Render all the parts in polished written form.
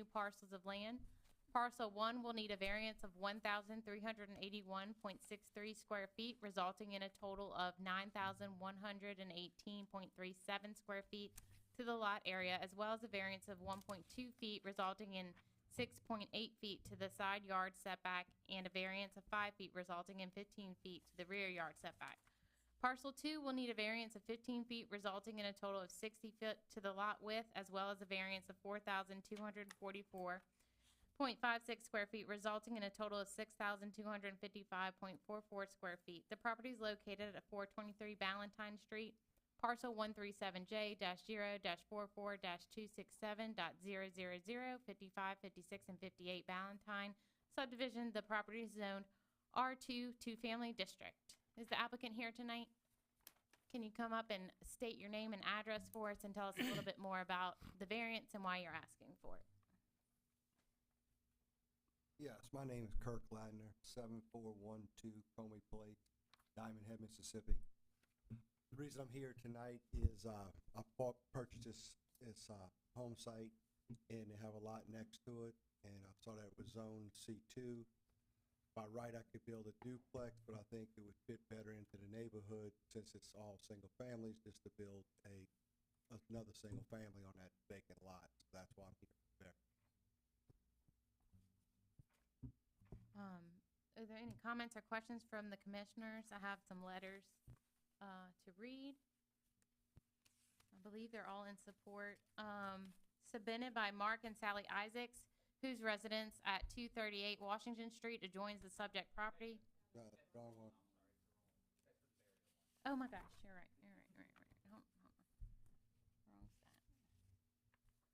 new parcels of land. Parcel 1 will need a variance of 1,381.63 square feet, resulting in a total of 9,118.37 square feet to the lot area, as well as a variance of 1.2 feet, resulting in 6.8 feet to the side yard setback, and a variance of 5 feet, resulting in 15 feet to the rear yard setback. Parcel 2 will need a variance of 15 feet, resulting in a total of 60 feet to the lot width, as well as a variance of 4,244.56 square feet, resulting in a total of 6,255.44 square feet. The property is located at 423 Ballantyne Street, parcel 137J-0-44-267.000, 55, 56, and 58 Ballantyne subdivision. The property is zoned R2 two-family district. Is the applicant here tonight? Can you come up and state your name and address for us and tell us a little bit more about the variance and why you're asking for it? Yes, my name is Kirk Ladner, 7412 Comey Place, Diamond Head, Mississippi. The reason I'm here tonight is I purchased this home site, and they have a lot next to it, and I saw that it was zoned C2. By right, I could build a duplex, but I think it would fit better into the neighborhood since it's all single families, just to build another single family on that vacant lot. So that's why I'm here there. Are there any comments or questions from the commissioners? I have some letters to read. I believe they're all in support. Submitted by Mark and Sally Isaacs, whose residence at 238 Washington Street adjoins the subject property. Wrong one. Oh my gosh, you're right. Hold on. Wrong stat.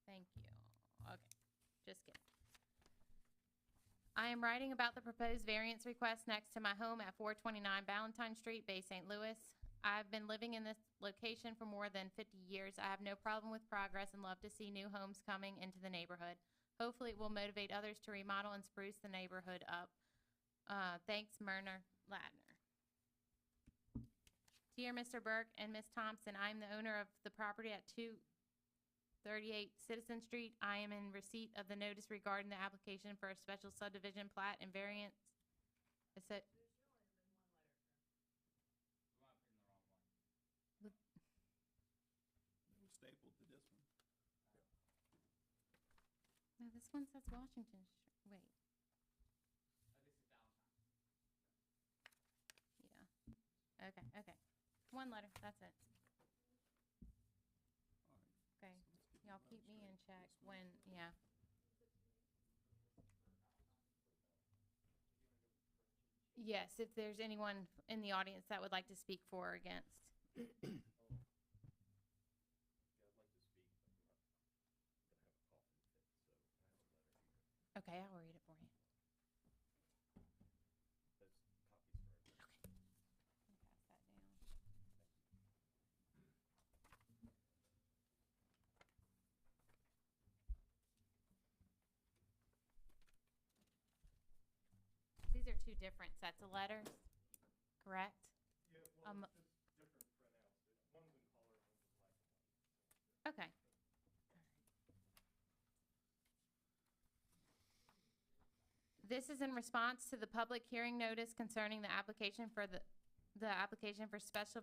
Thank you. Okay, just kidding. I am writing about the proposed variance request next to my home at 429 Ballantyne Street, Bay St. Louis. I've been living in this location for more than 50 years. I have no problem with progress and love to see new homes coming into the neighborhood. Hopefully, it will motivate others to remodel and spruce the neighborhood up. Thanks, Myrna Ladner. Dear Mr. Burke and Ms. Thompson, I am the owner of the property at 238 Citizen Street. I am in receipt of the notice regarding the application for a special subdivision plat and variance. I said, It was stapled to this one. no, this one says Washington Street. Wait. Yeah. Okay. One letter, that's it. All right. Okay, So let's get y'all the keep me in letter check straight. when, yeah. Yes, if there's anyone in the audience that would like to speak for or against. Yeah, I'd like to speak, but I'm gonna have a cough and fit, so I have a letter here. Okay, I'll read it for you. Those copies for everyone. Okay. I'll pass that down. These are two different sets of letters, correct? Yeah, Um, well, it's just different printouts. One's in color, one's in black and white. Okay. This is in response to the public hearing notice concerning the application for the application for special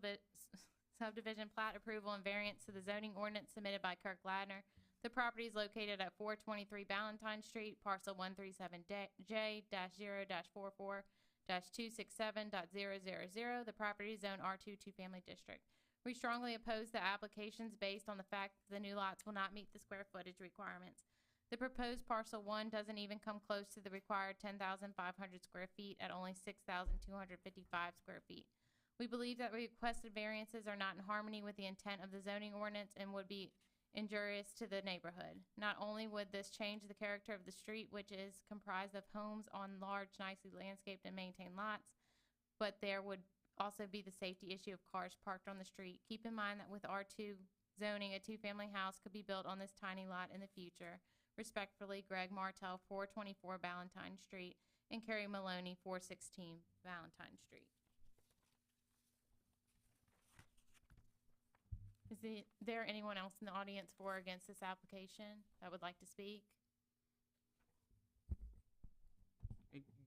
subdivision plat approval and variance to the zoning ordinance submitted by Kirk Ladner. The property is located at 423 Ballantyne Street, parcel 137J-0-44-267.000. The property is zone R2 two-family district. We strongly oppose the applications based on the fact that the new lots will not meet the square footage requirements. The proposed parcel 1 doesn't even come close to the required 10,500 square feet at only 6,255 square feet. We believe that requested variances are not in harmony with the intent of the zoning ordinance and would be injurious to the neighborhood. Not only would this change the character of the street, which is comprised of homes on large, nicely landscaped and maintained lots, but there would also be the safety issue of cars parked on the street. Keep in mind that with R2 zoning, a two-family house could be built on this tiny lot in the future. Respectfully, Greg Martell, 424 Ballantyne Street, and Carrie Maloney, 416 Ballantyne Street. Is there anyone else in the audience for or against this application that would like to speak?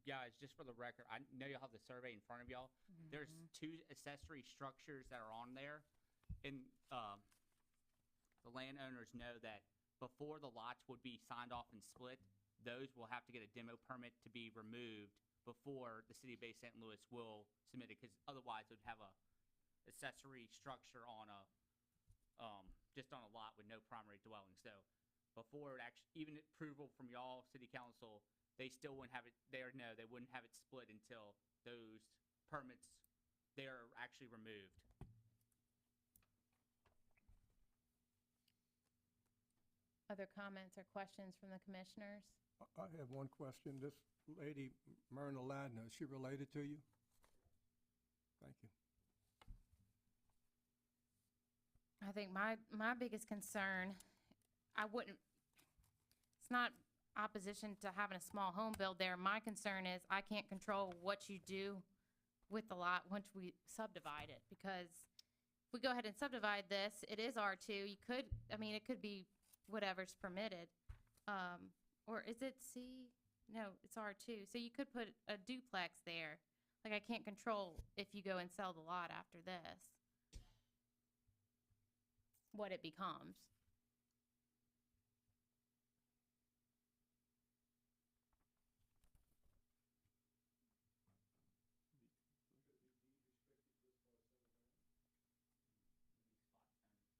guys, just for the record, I know you'll have the survey in front of y'all. There's 2 accessory structures that are on there. And the landowners know that before the lots would be signed off and split, those will have to get a demo permit to be removed before the city of Bay St. Louis will submit it, because otherwise it would have a accessory structure on a, just on a lot with no primary dwelling. So before it actually, even approval from y'all, city council, they still wouldn't have it, they wouldn't have it split until those permits, they're actually removed. Other comments or questions from the commissioners? I have one question. This lady, Myrna Ladner, is she related to you? Thank you. I think my biggest concern, it's not opposition to having a small home build there. My concern is I can't control what you do with the lot once we subdivide it, because if we go ahead and subdivide this, it is R2. You could, I mean, it could be whatever's permitted. Or is it C? No, it's R2. So you could put a duplex there. Like, I can't control if you go and sell the lot after this, what it becomes.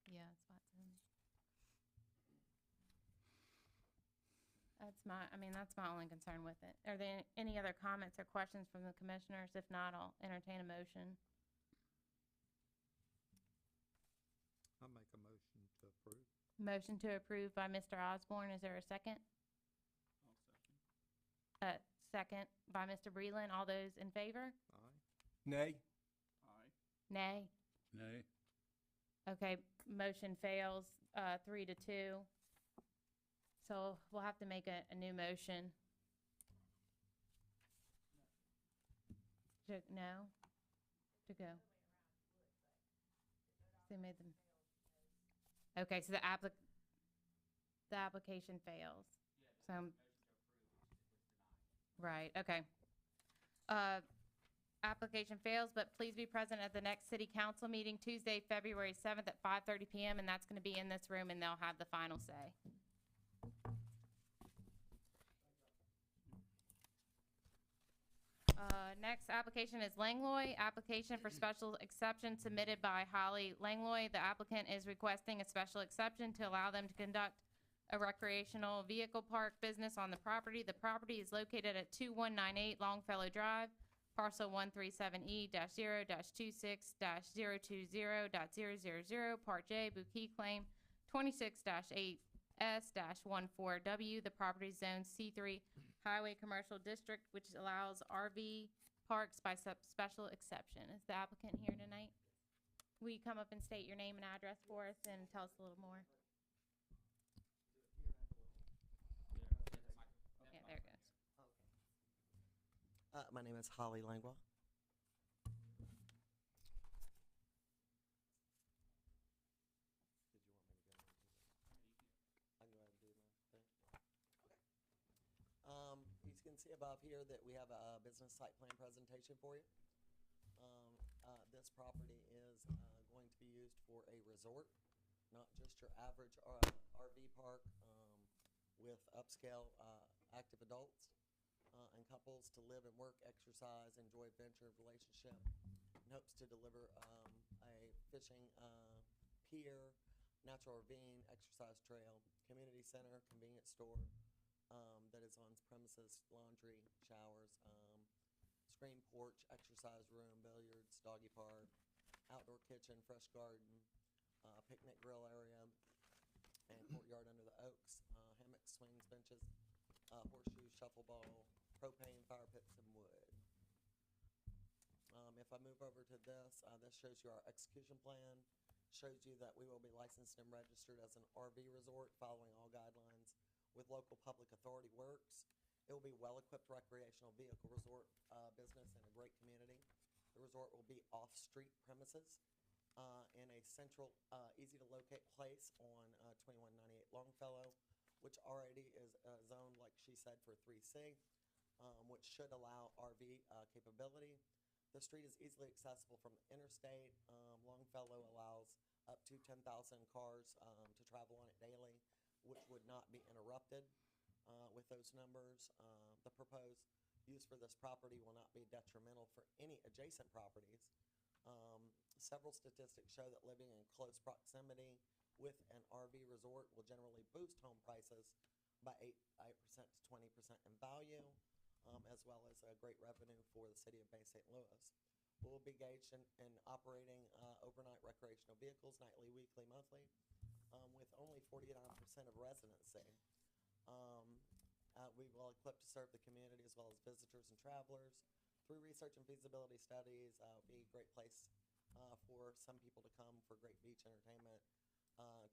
Yeah, it's spot zoning. That's my only concern with it. Are there any other comments or questions from the commissioners? If not, I'll entertain a motion. I'll make a motion to approve. Motion to approve by Mr. Osborne. Is there a second? I'll second. Second by Mr. Breland. All those in favor? Aye. Nay? Aye. Nay? Nay. Okay, motion fails, 3-2. So we'll have to make a new motion. No? To go? They made them. Okay, so the application fails. So, right, okay. Application fails, but please be present at the next city council meeting Tuesday, February 7th at 5:30 p.m. and that's going to be in this room, and they'll have the final say. Next application is Langlois. Application for special exception submitted by Holly Langlois. The applicant is requesting a special exception to allow them to conduct a recreational vehicle park business on the property. The property is located at 2198 Longfellow Drive, parcel 137E-06-26-020.000, Part J, Bouquet Claim 26-8S-14W. The property is zoned C3 Highway Commercial District, which allows RV parks by special exception. Is the applicant here tonight? Will you come up and state your name and address for us and tell us a little more? Yeah, there it goes. My name is Holly Langlois. Did you want me to go into this? I can go ahead and do my thing. Okay. You can see above here that we have a business site plan presentation for you. This property is going to be used for a resort, not just your average RV park with upscale active adults. And couples to live and work, exercise, enjoy adventure, relationship, and hopes to deliver a fishing pier, natural ravine, exercise trail, community center, convenience store that is on premises, laundry, showers, screen porch, exercise room, billiards, doggy park, outdoor kitchen, fresh garden, picnic grill area, and courtyard under the oaks, hammocks, swings, benches, horseshoes, shuffleball, propane, fire pits, and wood. If I move over to this, this shows you our execution plan, shows you that we will be licensed and registered as an RV resort following all guidelines with local public authority works. It will be well-equipped recreational vehicle resort business in a great community. The resort will be off-street premises in a central, easy-to-locate place on 2198 Longfellow, which already is zoned, like she said, for 3C. which should allow RV capability. The street is easily accessible from the interstate. Longfellow allows up to 10,000 cars to travel on it daily, which would not be interrupted with those numbers. The proposed use for this property will not be detrimental for any adjacent properties. Several statistics show that living in close proximity with an RV resort will generally boost home prices by 8% to 20% in value, as well as a great revenue for the city of Bay St. Louis. We'll be engaged in operating overnight recreational vehicles, nightly, weekly, monthly, with only 49% of residency. We will equip to serve the community as well as visitors and travelers. Through research and feasibility studies, be a great place for some people to come for great beach entertainment,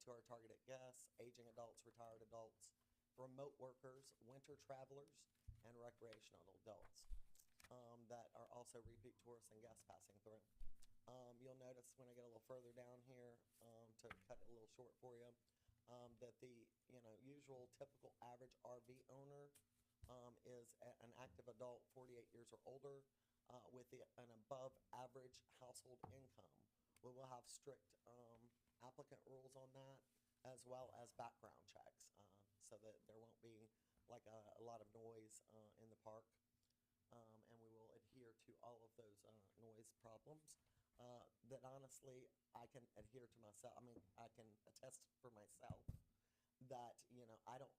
to our targeted guests, aging adults, retired adults, remote workers, winter travelers, and recreational adults that are also repeat tourists and guests passing through. You'll notice when I get a little further down here, to cut it a little short for you, that the usual typical average RV owner is an active adult 48 years or older with an above average household income. We will have strict applicant rules on that, as well as background checks, so that there won't be like a lot of noise in the park. And we will adhere to all of those noise problems that honestly I can adhere to myself. I mean, I can attest for myself that, I don't,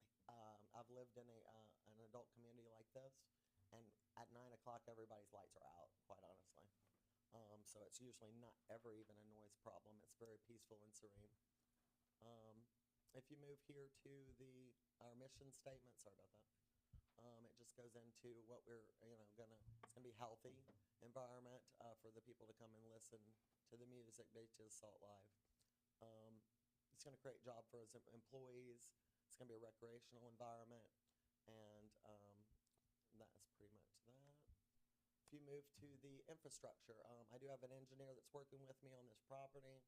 I've lived in an adult community like this, and at 9 o'clock everybody's lights are out, quite honestly. So it's usually not ever even a noise problem. It's very peaceful and serene. If you move here to our mission statement, sorry about that. It just goes into what we're, it's gonna be healthy environment for the people to come and listen to the music, beaches, salt life. It's gonna create job for its employees. It's gonna be a recreational environment, and that's pretty much that. If you move to the infrastructure, I do have an engineer that's working with me on this property.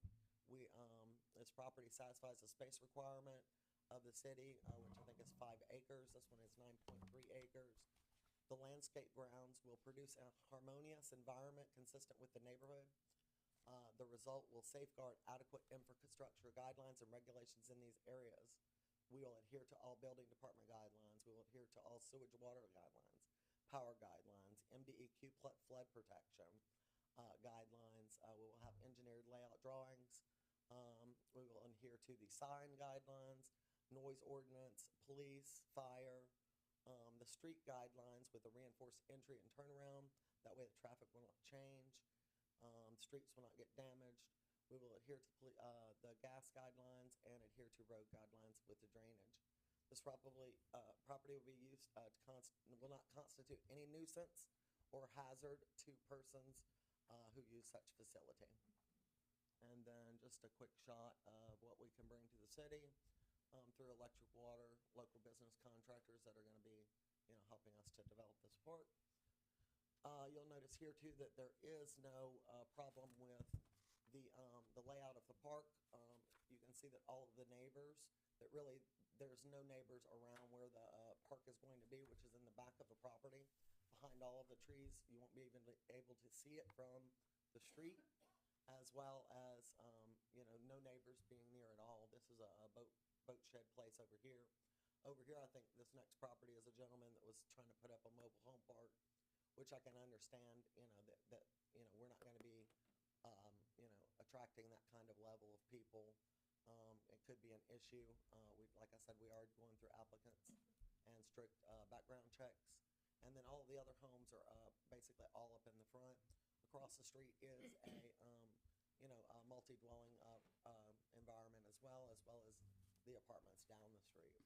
This property satisfies the space requirement of the city, which I think is 5 acres. This one is 9.3 acres. The landscape grounds will produce a harmonious environment consistent with the neighborhood. The result will safeguard adequate infrastructure guidelines and regulations in these areas. We will adhere to all building department guidelines. We will adhere to all sewage water guidelines, power guidelines, MDEQ flood protection guidelines. We will have engineered layout drawings. We will adhere to the sign guidelines, noise ordinance, police, fire, the street guidelines with a reinforced entry and turnaround. That way the traffic will not change. Streets will not get damaged. We will adhere to the gas guidelines and adhere to road guidelines with the drainage. This property will be used will not constitute any nuisance or hazard to persons who use such facility. And then just a quick shot of what we can bring to the city through electric, water, local business contractors that are going to be, helping us to develop this park. You'll notice here too that there is no problem with the layout of the park. You can see that all of the neighbors, that really there's no neighbors around where the park is going to be, which is in the back of the property. Behind all of the trees, you won't be even able to see it from the street, as well as, no neighbors being near at all. This is a boat shed place over here. Over here, I think this next property is a gentleman that was trying to put up a mobile home park, which I can understand, that we're not going to be, attracting that kind of level of people. It could be an issue. Like I said, we are going through applicants and strict background checks. And then all of the other homes are basically all up in the front. Across the street is a multi-dwelling environment as well as the apartments down the street.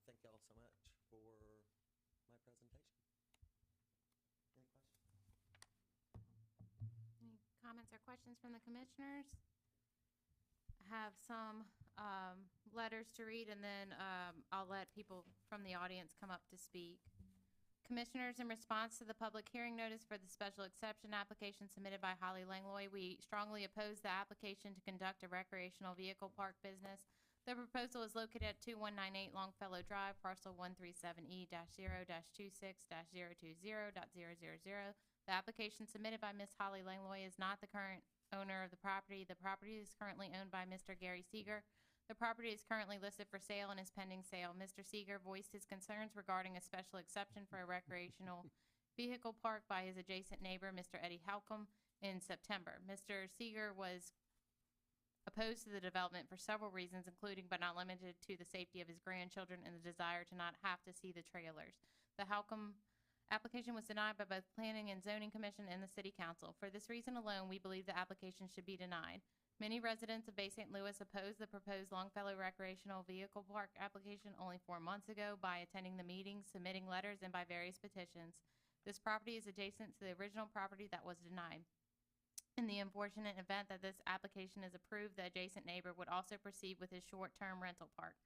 Thank you all so much for my presentation. Any questions? Any comments or questions from the commissioners? I have some letters to read, and then I'll let people from the audience come up to speak. Commissioners, in response to the public hearing notice for the special exception application submitted by Holly Langlois, we strongly oppose the application to conduct a recreational vehicle park business The proposal is located at 2198 Longfellow Drive, parcel 137E-0-26-020.000. The application submitted by Ms. Holly Langlois is not the current owner of the property. The property is currently owned by Mr. Gary Seeger. The property is currently listed for sale and is pending sale. Mr. Seeger voiced his concerns regarding a special exception for a recreational vehicle park by his adjacent neighbor, Mr. Eddie Halcom, in September. Mr. Seeger was opposed to the development for several reasons, including but not limited to the safety of his grandchildren and the desire to not have to see the trailers. The Halcom application was denied by both Planning and Zoning Commission and the City Council. For this reason alone, we believe the application should be denied. Many residents of Bay St. Louis opposed the proposed Longfellow recreational vehicle park application only 4 months ago by attending the meetings, submitting letters, and by various petitions. This property is adjacent to the original property that was denied. In the unfortunate event that this application is approved, the adjacent neighbor would also proceed with his short-term rental park.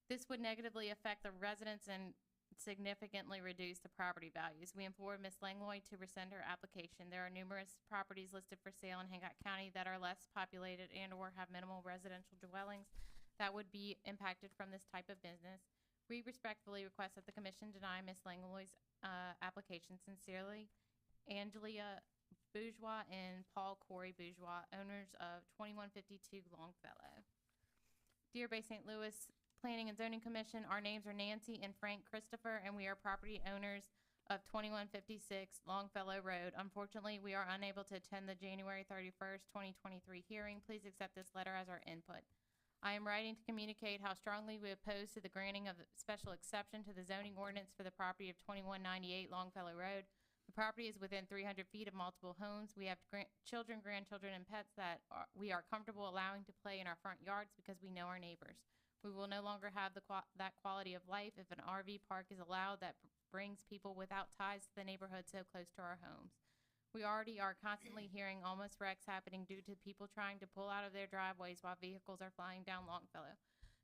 This would negatively affect the residents and significantly reduce the property values. We implore Ms. Langlois to rescind her application. There are numerous properties listed for sale in Hancock County that are less populated and/or have minimal residential dwellings that would be impacted from this type of business. We respectfully request that the commission deny Ms. Langlois' application. Sincerely, Angelia Bourgeois and Paul Corey Bourgeois, owners of 2152 Longfellow. Dear Bay St. Louis Planning and Zoning Commission, our names are Nancy and Frank Christopher, and we are property owners of 2156 Longfellow Road. Unfortunately, we are unable to attend the January 31st, 2023 hearing. Please accept this letter as our input. I am writing to communicate how strongly we oppose to the granting of a special exception to the zoning ordinance for the property of 2198 Longfellow Road. The property is within 300 feet of multiple homes. We have children, grandchildren, and pets that we are comfortable allowing to play in our front yards because we know our neighbors. We will no longer have that quality of life if an RV park is allowed that brings people without ties to the neighborhood so close to our homes. We already are constantly hearing almost wrecks happening due to people trying to pull out of their driveways while vehicles are flying down Longfellow.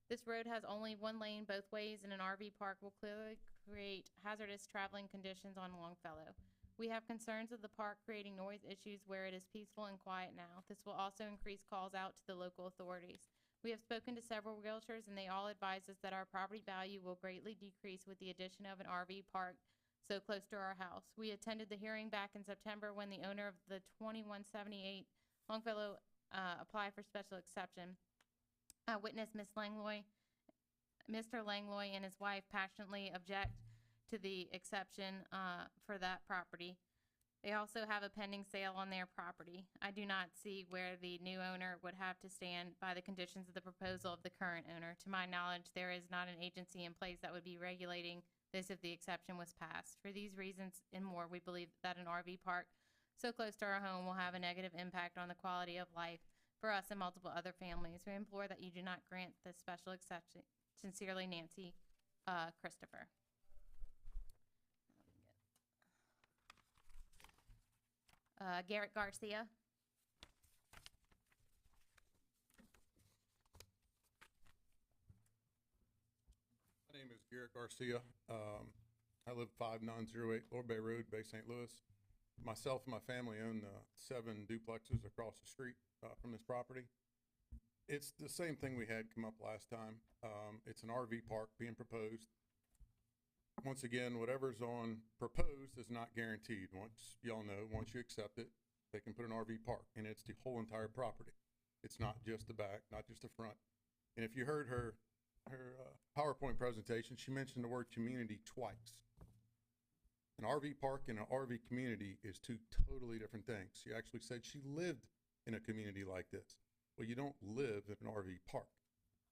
This road has only one lane both ways, and an RV park will clearly create hazardous traveling conditions on Longfellow. We have concerns of the park creating noise issues where it is peaceful and quiet now. This will also increase calls out to the local authorities. We have spoken to several realtors, and they all advise us that our property value will greatly decrease with the addition of an RV park so close to our house. We attended the hearing back in September when the owner of the 2178 Longfellow applied for special exception. I witnessed Mr. Langlois and his wife passionately object to the exception for that property. They also have a pending sale on their property. I do not see where the new owner would have to stand by the conditions of the proposal of the current owner. To my knowledge, there is not an agency in place that would be regulating this if the exception was passed. For these reasons and more, we believe that an RV park so close to our home will have a negative impact on the quality of life for us and multiple other families. We implore that you do not grant this special exception. Sincerely, Nancy Christopher. Garrett Garcia. My name is Garrett Garcia. I live 5908 Lord Bay Road, Bay St. Louis. Myself and my family own 7 duplexes across the street from this property. It's the same thing we had come up last time. It's an RV park being proposed. Once again, whatever's on proposed is not guaranteed. Once y'all know, once you accept it, they can put an RV park, and it's the whole entire property. It's not just the back, not just the front. And if you heard her PowerPoint presentation, she mentioned the word community twice. An RV park and an RV community is 2 totally different things. She actually said she lived in a community like this. Well, you don't live in an RV park.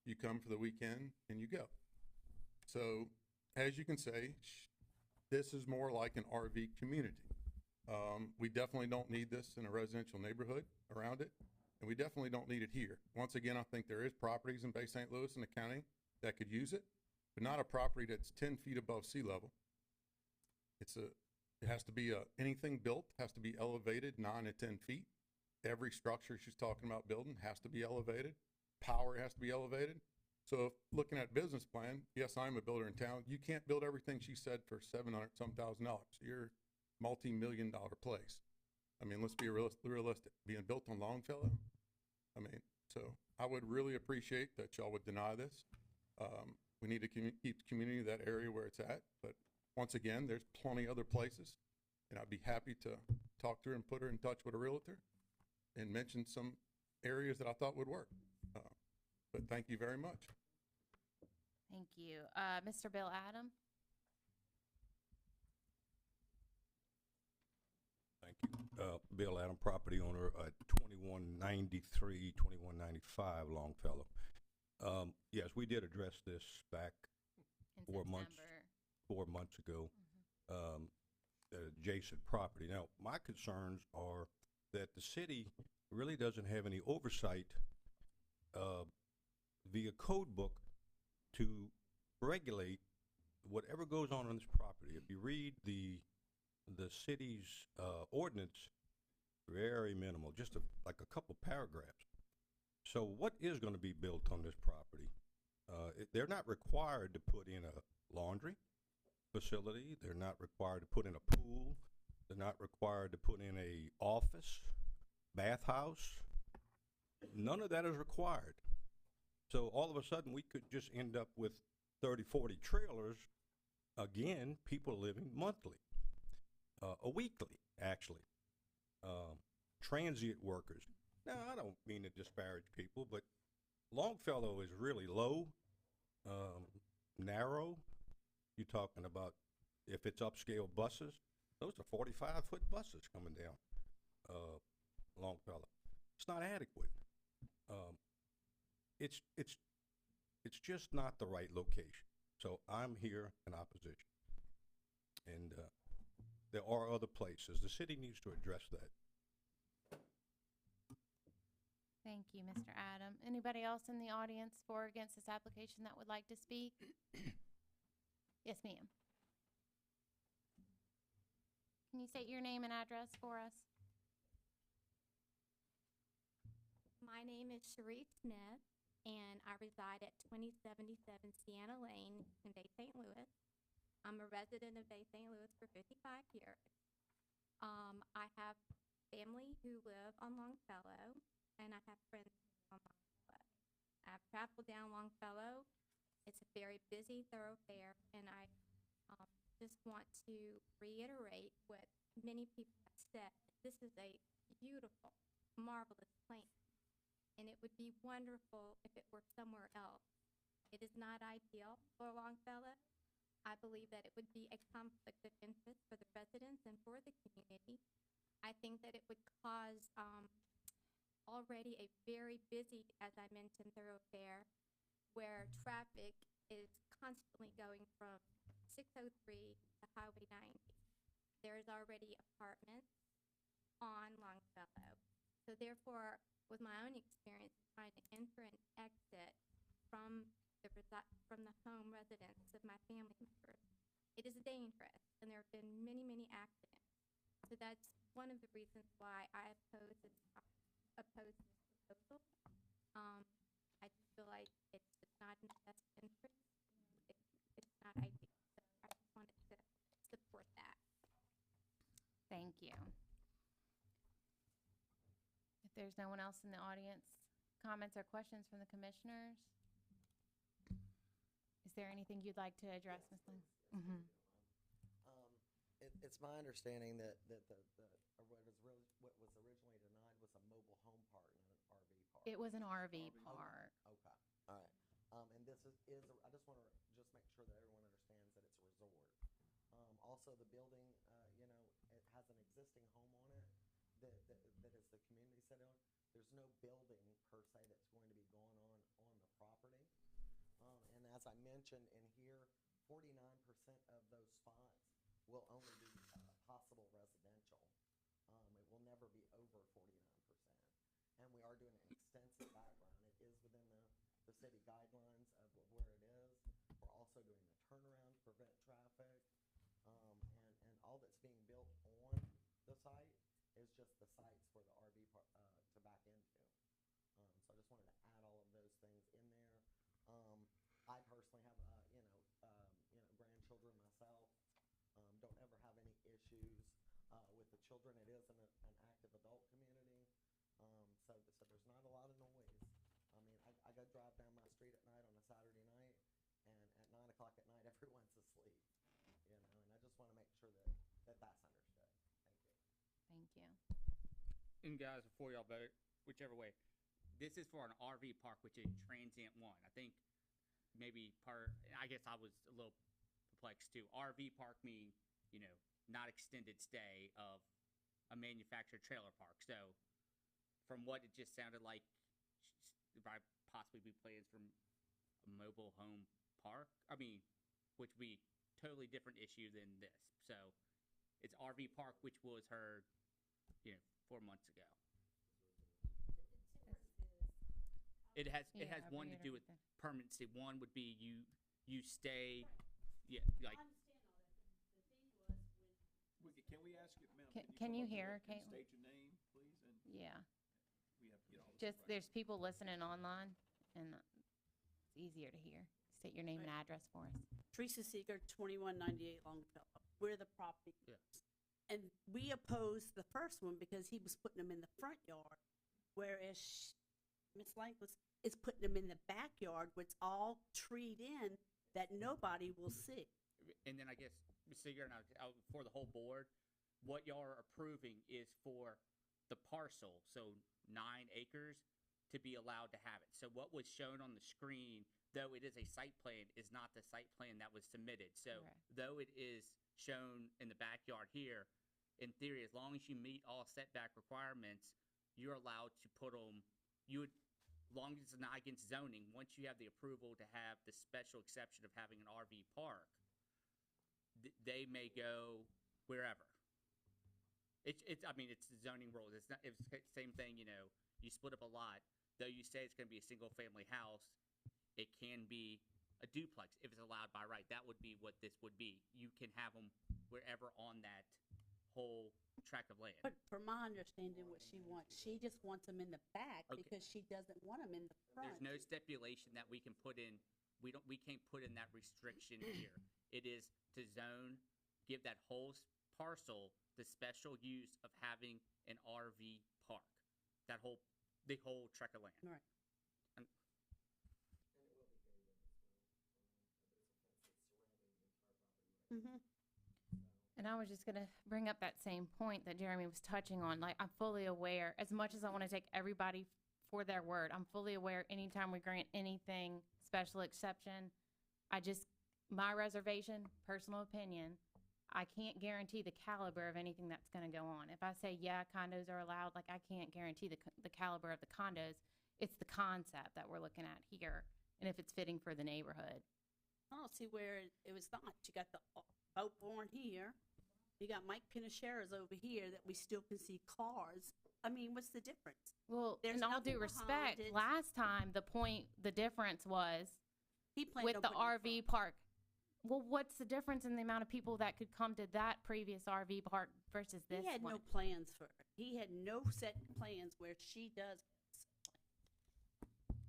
You come for the weekend and you go. So, as you can say, this is more like an RV community. We definitely don't need this in a residential neighborhood around it, and we definitely don't need it here. Once again, I think there is properties in Bay St. Louis and the county that could use it, but not a property that's 10 feet above sea level. It has to be anything built has to be elevated 9 to 10 feet. Every structure she's talking about building has to be elevated. Power has to be elevated. So if looking at business plan, yes, I'm a builder in town. You can't build everything she said for $700-some-thousand. You're a multi-million-dollar place. I mean, let's be realistic. Being built on Longfellow, I mean, So I would really appreciate that y'all would deny this. We need to keep the community that area where it's at, but once again, there's plenty other places, and I'd be happy to talk to her and put her in touch with a realtor and mention some areas that I thought would work. But thank you very much. Thank you. Mr. Bill Adam? Thank you. Bill Adam, property owner at 2193, 2195 Longfellow. Yes, we did address this back In 4 months. September. 4 months ago. Adjacent property. Now, my concerns are that the city really doesn't have any oversight via code book to regulate whatever goes on this property. If you read the city's ordinance, very minimal, just like a couple paragraphs. So what is going to be built on this property? They're not required to put in a laundry facility. They're not required to put in a pool. They're not required to put in a office, bathhouse. None of that is required. So all of a sudden we could just end up with 30, 40 trailers. Again, people living monthly, weekly, actually. Transient workers. Now, I don't mean to disparage people, but Longfellow is really low, narrow. You're talking about if it's upscale buses, those are 45-foot buses coming down Longfellow. It's not adequate. It's just not the right location. So I'm here in opposition. And there are other places. The city needs to address that. Thank you, Mr. Adam. Anybody else in the audience for or against this application that would like to speak? Yes, ma'am. Can you state your name and address for us? My name is Sheree Smith, and I reside at 2077 Sienna Lane in Bay St. Louis. I'm a resident of Bay St. Louis for 55 years. I have family who live on Longfellow, and I have friends who live on Longfellow. I've traveled down Longfellow. It's a very busy thoroughfare, and I just want to reiterate what many people have said. This is a beautiful, marvelous plant, and it would be wonderful if it were somewhere else. It is not ideal for Longfellow. I believe that it would be a conflict of interest for the residents and for the community. I think that it would cause already a very busy, as I mentioned, thoroughfare where traffic is constantly going from 603 to Highway 90. There's already apartments on Longfellow. So therefore, with my own experience trying to enter and exit from the home residence of my family members, it is dangerous, and there have been many, many accidents. So that's one of the reasons why I oppose this proposal. I just feel like it's just not in the best interest. It's not ideal. So I just wanted to support that. Thank you. If there's no one else in the audience, comments or questions from the commissioners? Is there anything you'd like to address, Ms. Lang? Mm-hmm. It's my understanding that what was originally denied was a mobile home park, not an RV park. It was an RV park. Okay, all right. And this is I just want to just make sure that everyone understands that it's a resort. Also, the building, it has an existing home on it that is the community center. There's no building per se that's going to be going on the property. And as I mentioned in here, 49% of those spots will only be possible residential. It will never be over 49%. And we are doing an extensive background. It is within the city guidelines of where it is. We're also doing the turnaround to prevent traffic. And all that's being built on the site is just the sites for the RV park to back into. So I just wanted to add all of those things in there. I personally have, grandchildren myself. Don't ever have any issues with the children. It is an active adult community, so there's not a lot of noise. I drive down my street at night on a Saturday night, and at 9 o'clock at night, everyone's asleep, you know, and I just wanna make sure that that's understood. Thank you. Thank you. And guys, before y'all vote, whichever way, this is for an RV park, which is transient one. I think maybe I guess I was a little perplexed too. RV park mean, you know, not extended stay of a manufactured trailer park. So from what it just sounded like, might possibly be plans for a mobile home park. I mean, which would be totally different issue than this. So it's RV park, which was heard, you know, 4 months ago. It has one to do with permanency. One would be you stay, yeah, like. Can we ask you, ma'am? Can you come up hear, here and Caitlin? state your name, please, and Yeah. we have to get all this. Just, right. there's people listening online, and it's easier to hear. State your name and address for us. Teresa Seeger, 2198 Longfellow. We're the property. Yeah. And we opposed the first one because he was putting them in the front yard, whereas Ms. Langlois is putting them in the backyard, which all treed in that nobody will see. And then I guess, Ms. Seeger, and for the whole board, what y'all are approving is for the parcel, so 9 acres, to be allowed to have it. So what was shown on the screen, though it is a site plan, is not the site plan that was submitted. So Correct. though it is shown in the backyard here, in theory, as long as you meet all setback requirements, you're allowed to put them, as long as it's not against zoning, once you have the approval to have the special exception of having an RV park, they may go wherever. I mean, it's the zoning rules. It's the same thing, you know, you split up a lot, though you say it's gonna be a single family house, it can be a duplex if it's allowed by right. That would be what this would be. You can have them wherever on that whole tract of land. But from my understanding, what she wants, she just wants them in the back Okay. because she doesn't want them in the front. There's no stipulation that we can put in, we can't put in that restriction here. It is to zone, give that whole parcel the special use of having an RV park. The whole tract of land. Right. And Mm-hmm. And I was just gonna bring up that same point that Jeremy was touching on. Like, I'm fully aware, as much as I wanna take everybody for their word, I'm fully aware anytime we grant anything special exception, my reservation, personal opinion, I can't guarantee the caliber of anything that's gonna go on. If I say, yeah, condos are allowed, like, I can't guarantee the caliber of the condos. It's the concept that we're looking at here, and if it's fitting for the neighborhood. I don't see where it was not. You got the boat barn here. You got Mike Pinachera's over here that we still can see cars. I mean, what's the difference? Well, There's in all nothing due behind respect, it. last time, the difference was He planned with on the putting it in RV front. park. Well, what's the difference in the amount of people that could come to that previous RV park versus this He had one? no plans for it. He had no set plans where she does.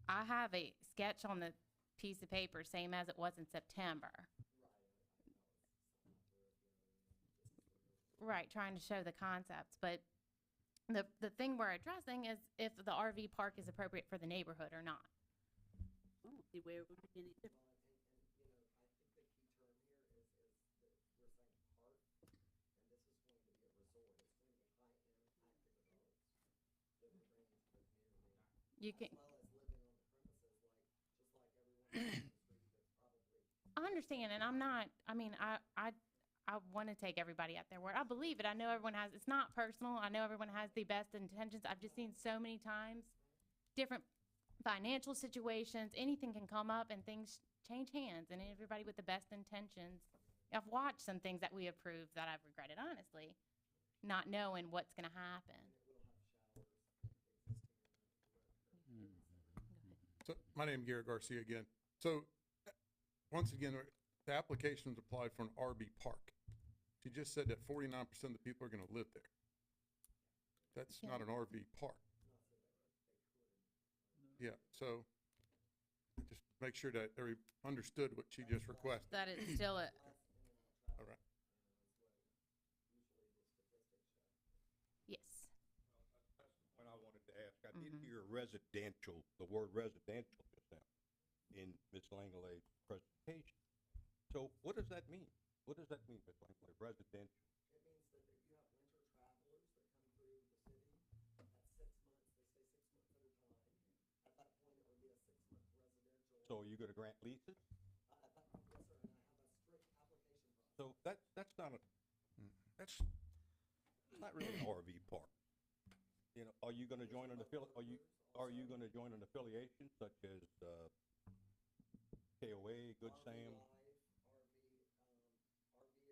I have a sketch on the piece of paper, same as it was in September. Right, trying to show the concepts, but the thing we're addressing is if the RV park is appropriate for the neighborhood or not. I don't see where it would be any different. You can. I understand, and I'm not, I mean, I want to take everybody at their word. I believe it. I know everyone has, it's not personal. I know everyone has the best intentions. I've just seen so many times, different financial situations, anything can come up and things change hands, and everybody with the best intentions. I've watched some things that we approved that I've regretted, honestly, not knowing what's going to happen. So, my name is Garrett Garcia again. So, once again, the application was applied for an RV park. She just said that 49% of the people are gonna live there. That's not an RV park. Yeah, so, just make sure that every understood what she just requested. That it's still a, All right. yes. What I wanted to ask, I did hear residential, the word residential just in Ms. Langlois' presentation. So what does that mean? What does that mean, Ms. Langlois, residential? It means that if you have winter travelers that come through the city, that's 6 months, they stay 6 months at a time. At that point, it would be a 6-month residential. So are you gonna grant leases? At that point, yes, sir, and I have a strict application process. So that's not a, that's not really an RV park. You know, are you gonna join an are you gonna join an affiliation such as, KOA, Good RV Sam? Life, RV,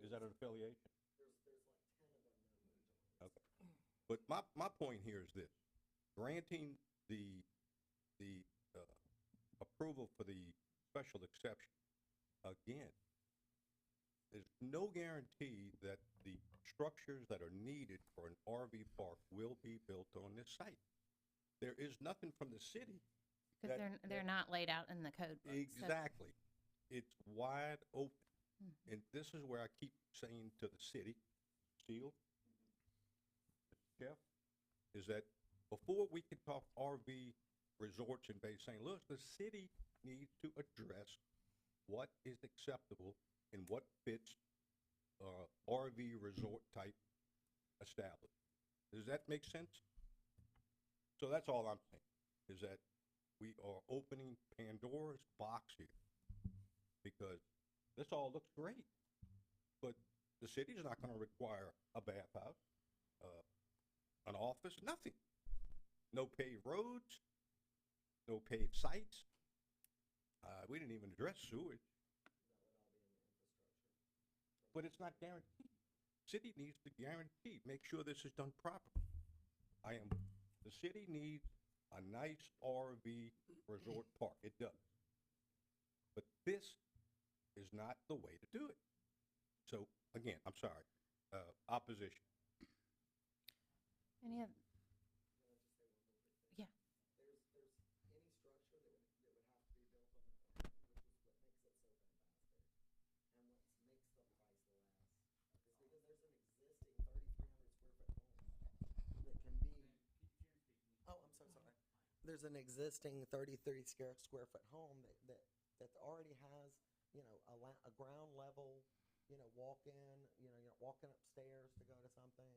Is that an affiliation? there's like 10 of them now that are joined. Okay. But my point here is this, granting the approval for the special exception, again, there's no guarantee that the structures that are needed for an RV park will be built on this site. There is nothing from the city. Because they're not laid out in the code book. Exactly. It's wide open. Mhm. And this is where I keep saying to the city, Steele, Jeff, is that before we can talk RV resorts in Bay St. Louis, the city needs to address what is acceptable and what fits RV resort type established. Does that make sense? So that's all I'm saying, is that we are opening Pandora's box here, because this all looks great, but the city's not gonna require a bathhouse, an office, nothing. No paved roads, no paved sites. We didn't even address sewage. But it's not guaranteed. City needs to guarantee, make sure this is done properly. The city needs a nice RV resort park, it does. But this is not the way to do it. So, again, I'm sorry, opposition. Any other? Yeah. There's any structure that would have to be built on the plan, which is what makes it so fantastic. And what makes the price less is because there's an existing 3,300 square foot home that can be. Oh, I'm so sorry. There's an existing 33 square foot home that already has, you know, a ground level, you know, walk-in, walking upstairs to go to something,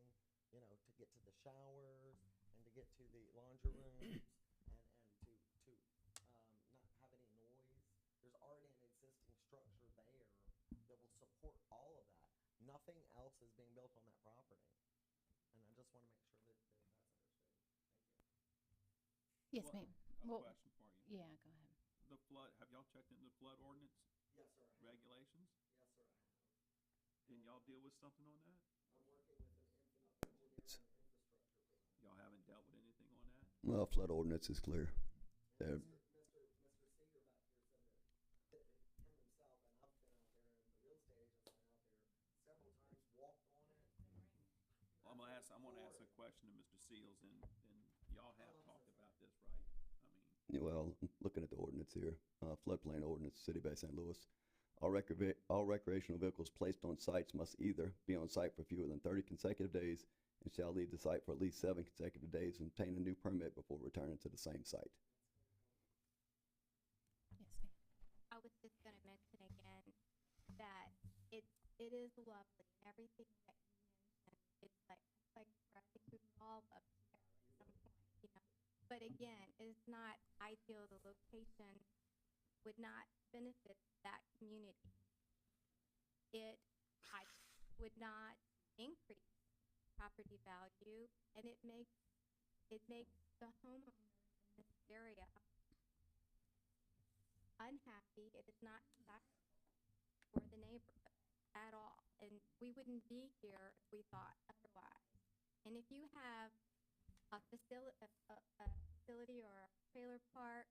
you know, to get to the showers and to get to the laundry rooms and to not have any noise. There's already an existing structure there that will support all of that. Nothing else is being built on that property. And I just want to make sure that that's understood. Thank you. Yes, Well, ma'am. A Well, question for you. yeah, go ahead. The flood, have y'all checked into the flood ordinance Yes, sir. I have. regulations? Yes, sir. I have. Can y'all deal with something on that? I'm working with an engineer and infrastructure for that. Y'all haven't dealt with anything on that? Well, flood ordinance is clear. There- Mr. Seeger back here said that him himself, and I've been out there, and the real estate agents been out there several times, walked on it. Well, I'm gonna ask a question to Mr. Seals, and y'all have talked about this, right? I mean, Well, looking at the ordinance here, floodplain ordinance, City of Bay St. Louis. All recreational vehicles placed on sites must either be on site for fewer than 30 consecutive days and shall leave the site for at least 7 consecutive days and obtain a new permit before returning to the same site. Yes, ma'am. I was just gonna mention again that it is lovely, and everything that you mentioned, it's like where I think we would all love to go at some point, you know. But again, it's not ideal, the location would not benefit that community. I would not increase property value, and it makes the homeowners in this area unhappy. It is not desirable for the neighborhood at all, and we wouldn't be here if we thought otherwise. And if you have a facility or a trailer park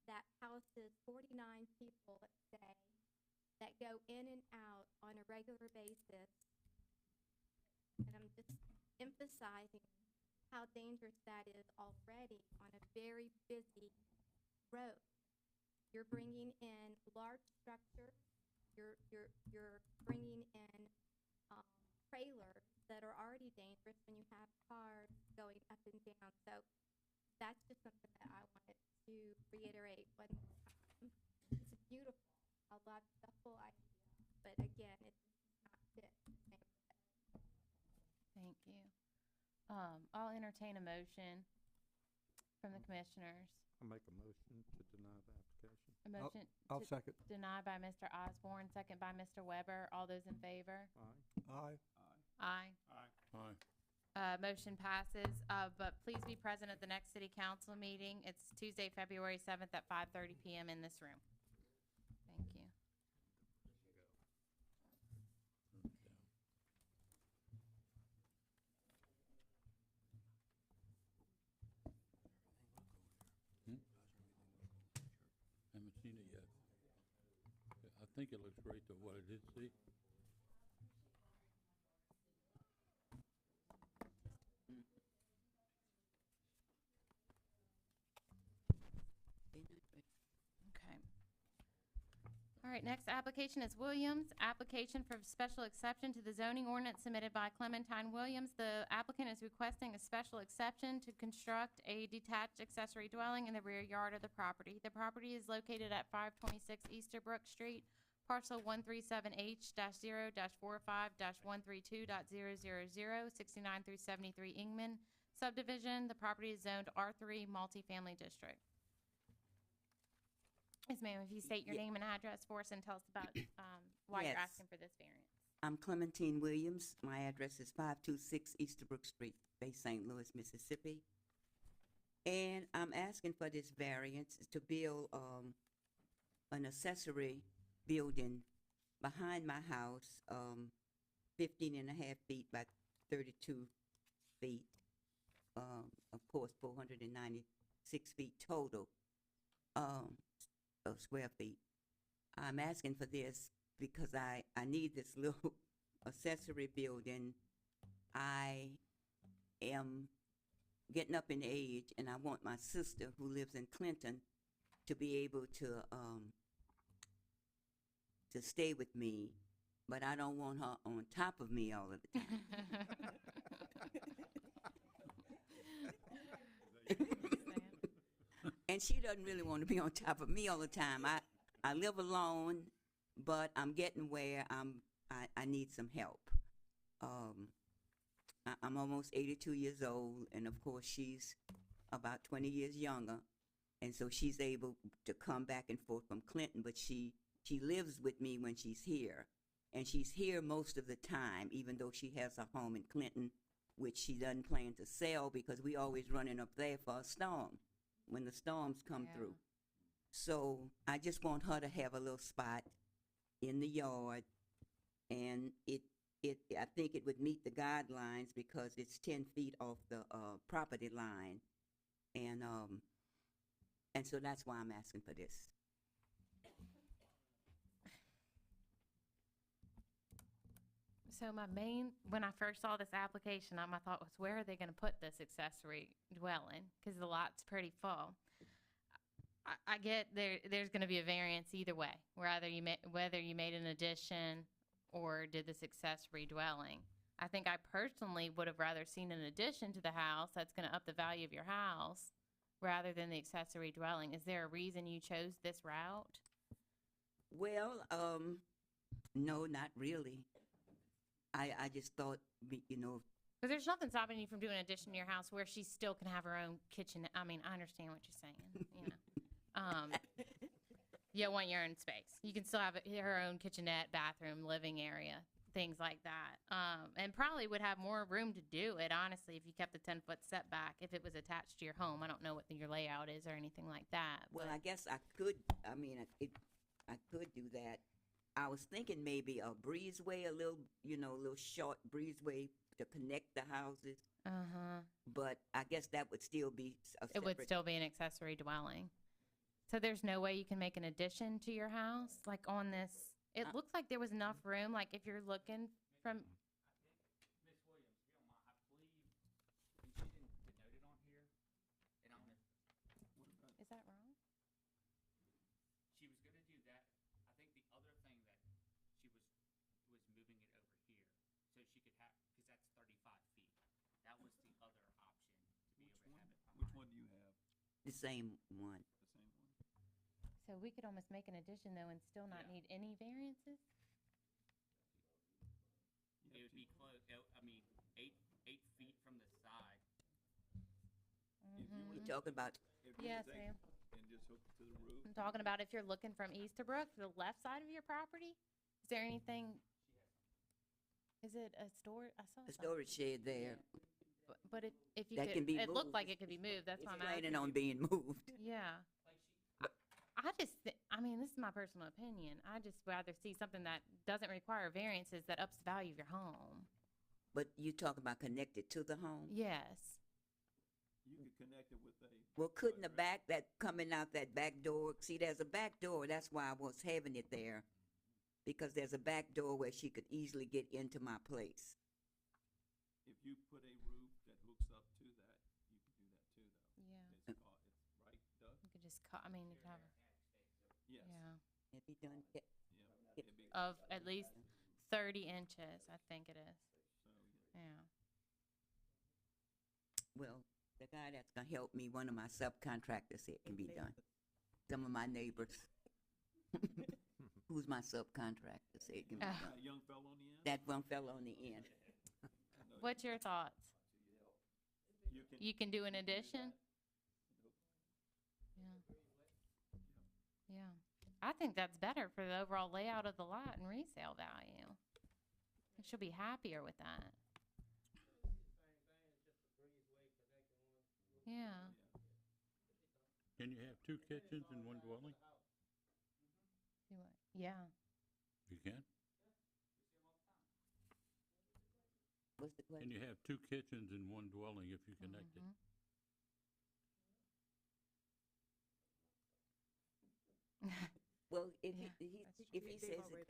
that houses 49 people, let's say, that go in and out on a regular basis, and I'm just emphasizing how dangerous that is already on a very busy road. You're bringing in large structures. You're bringing in trailers that are already dangerous when you have cars going up and down. So that's just something that I wanted to reiterate one more time. It's beautiful. I love the whole idea, but again, it's not fit. Thank you. I'll entertain a motion from the commissioners. I'll make a motion to deny the application. A motion I'll to second. deny by Mr. Osborne, second by Mr. Weber. All those in favor? Aye. Aye. Aye. Aye. Motion passes, but please be present at the next city council meeting. It's Tuesday, February 7th at 5:30 PM in this room. Thank you. Haven't seen it yet. I think it looks great though, what it is, see? Okay. All right, next application is Williams. Application for special exception to the zoning ordinance submitted by Clementine Williams. The applicant is requesting a special exception to construct a detached accessory dwelling in the rear yard of the property. The property is located at 526 Easterbrook Street, parcel 137H-0-45-132.000, 69 through 73 Ingman subdivision. The property is zoned R3 multifamily district. Yes, ma'am, if you state your name and address for us and tell us about why you're Yes. asking for this variance. I'm Clementine Williams. My address is 526 Easterbrook Street, Bay St. Louis, Mississippi. And I'm asking for this variance to build an accessory building behind my house, 15 and a half feet by 32 feet. Of course, 496 feet total. Of square feet. I'm asking for this because I need this little accessory building. I am getting up in age and I want my sister who lives in Clinton to be able to stay with me, but I don't want her on top of me all of the time. And she doesn't really want to be on top of me all the time. I live alone, but I'm getting where I need some help. I'm almost 82 years old, and of course she's about 20 years younger, and so she's able to come back and forth from Clinton, but she lives with me when she's here, and she's here most of the time, even though she has a home in Clinton, which she doesn't plan to sell because we always running up there for a storm when the storms come through. So I just want her to have a little spot in the yard, and I think it would meet the guidelines because it's 10 feet off the property line, and so that's why I'm asking for this. So when I first saw this application, my thought was, where are they gonna put this accessory dwelling? Cause the lot's pretty full. I get there's gonna be a variance either way, whether you made an addition or did this accessory dwelling. I think I personally would have rather seen an addition to the house that's gonna up the value of your house rather than the accessory dwelling. Is there a reason you chose this route? Well, no, not really. I just thought, Because there's nothing stopping you from doing an addition to your house where she still can have her own kitchen. I mean, I understand what you're saying, you want your own space. You can still have her own kitchenette, bathroom, living area, things like that. And probably would have more room to do it, honestly, if you kept the 10-foot setback, if it was attached to your home. I don't know what your layout is or anything like that. Well, I guess I could, I could do that. I was thinking maybe a breezeway, a little short breezeway to connect the houses. But I guess that would still be It would still be an accessory dwelling. So there's no way you can make an addition to your house, like on this. It looks like there was enough room, like if you're looking from. Miss Williams, if you don't mind, I believe, and she didn't denote it on here, and I'm gonna. Is that wrong? She was gonna do that. I think the other thing that she was moving it over here, so she could have, because that's 35 feet. That was the other option to be able to have it behind. Which one do you have? The same one. the same one. So we could almost make an addition though and still not Yeah. need any variances? It would be close, I mean, 8 feet from the side. If you were You Mhm. talking about, If you Yes, were to ma'am. take and just hook it to the roof. I'm talking about if you're looking from Easterbrook, the left side of your property, is there anything? Is it a store? I saw a something. storage shed there. But if you That could, can be it looked moved. like it could be moved. That's It's why I'm planning asking. on being moved. Yeah. I just, I mean, this is my personal opinion. I just rather see something that doesn't require variances that ups the value of your home. But you talk about connected to the home? Yes. You could connect it with a. Well, couldn't the direct- back, that coming out that back door, see, there's a back door, that's why I was having it there. Because there's a back door where she could easily get into my place. If you put a roof that hooks up to that, you can do that too, though. Yeah. It's called, it's right, Doug? You could just cut, I mean, you could have, Yes. yeah, It'd be done, Yeah. It'd be- of at least 30 inches, I think it is. So, yeah. Yeah. well, the guy that's gonna help me, one of my subcontractors said it can be done. Some of my neighbors. Who's my subcontractor said it can be done. That young fellow on the end? That one fell on the end. What's your thoughts? You can. You can do an addition? Yeah. Yeah. I think that's better for the overall layout of the lot and resale value. She'll be happier with that. Yeah. Can you have 2 kitchens in one dwelling? Do what? Yeah. You can? What's the Can question? you have 2 kitchens in one dwelling if you connect it? Mhm. Well, if Yeah, if he says it,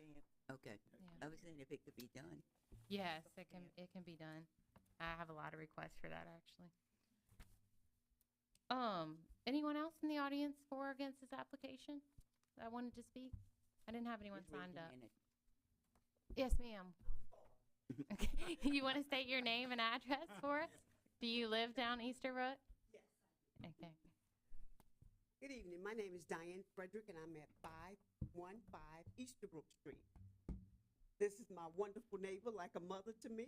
okay. Yeah. I was saying if it could be done. Yes, it can be done. I have a lot of requests for that, actually. Anyone else in the audience for or against this application that wanted to speak? I didn't have anyone Just raise signed your up. hand. Yes, ma'am. Okay. You want to state your name and address for us? Do you live down Easterbrook? Yes. Okay. Good evening. My name is Diane Frederick, and I'm at 515 Easterbrook Street. This is my wonderful neighbor, like a mother to me,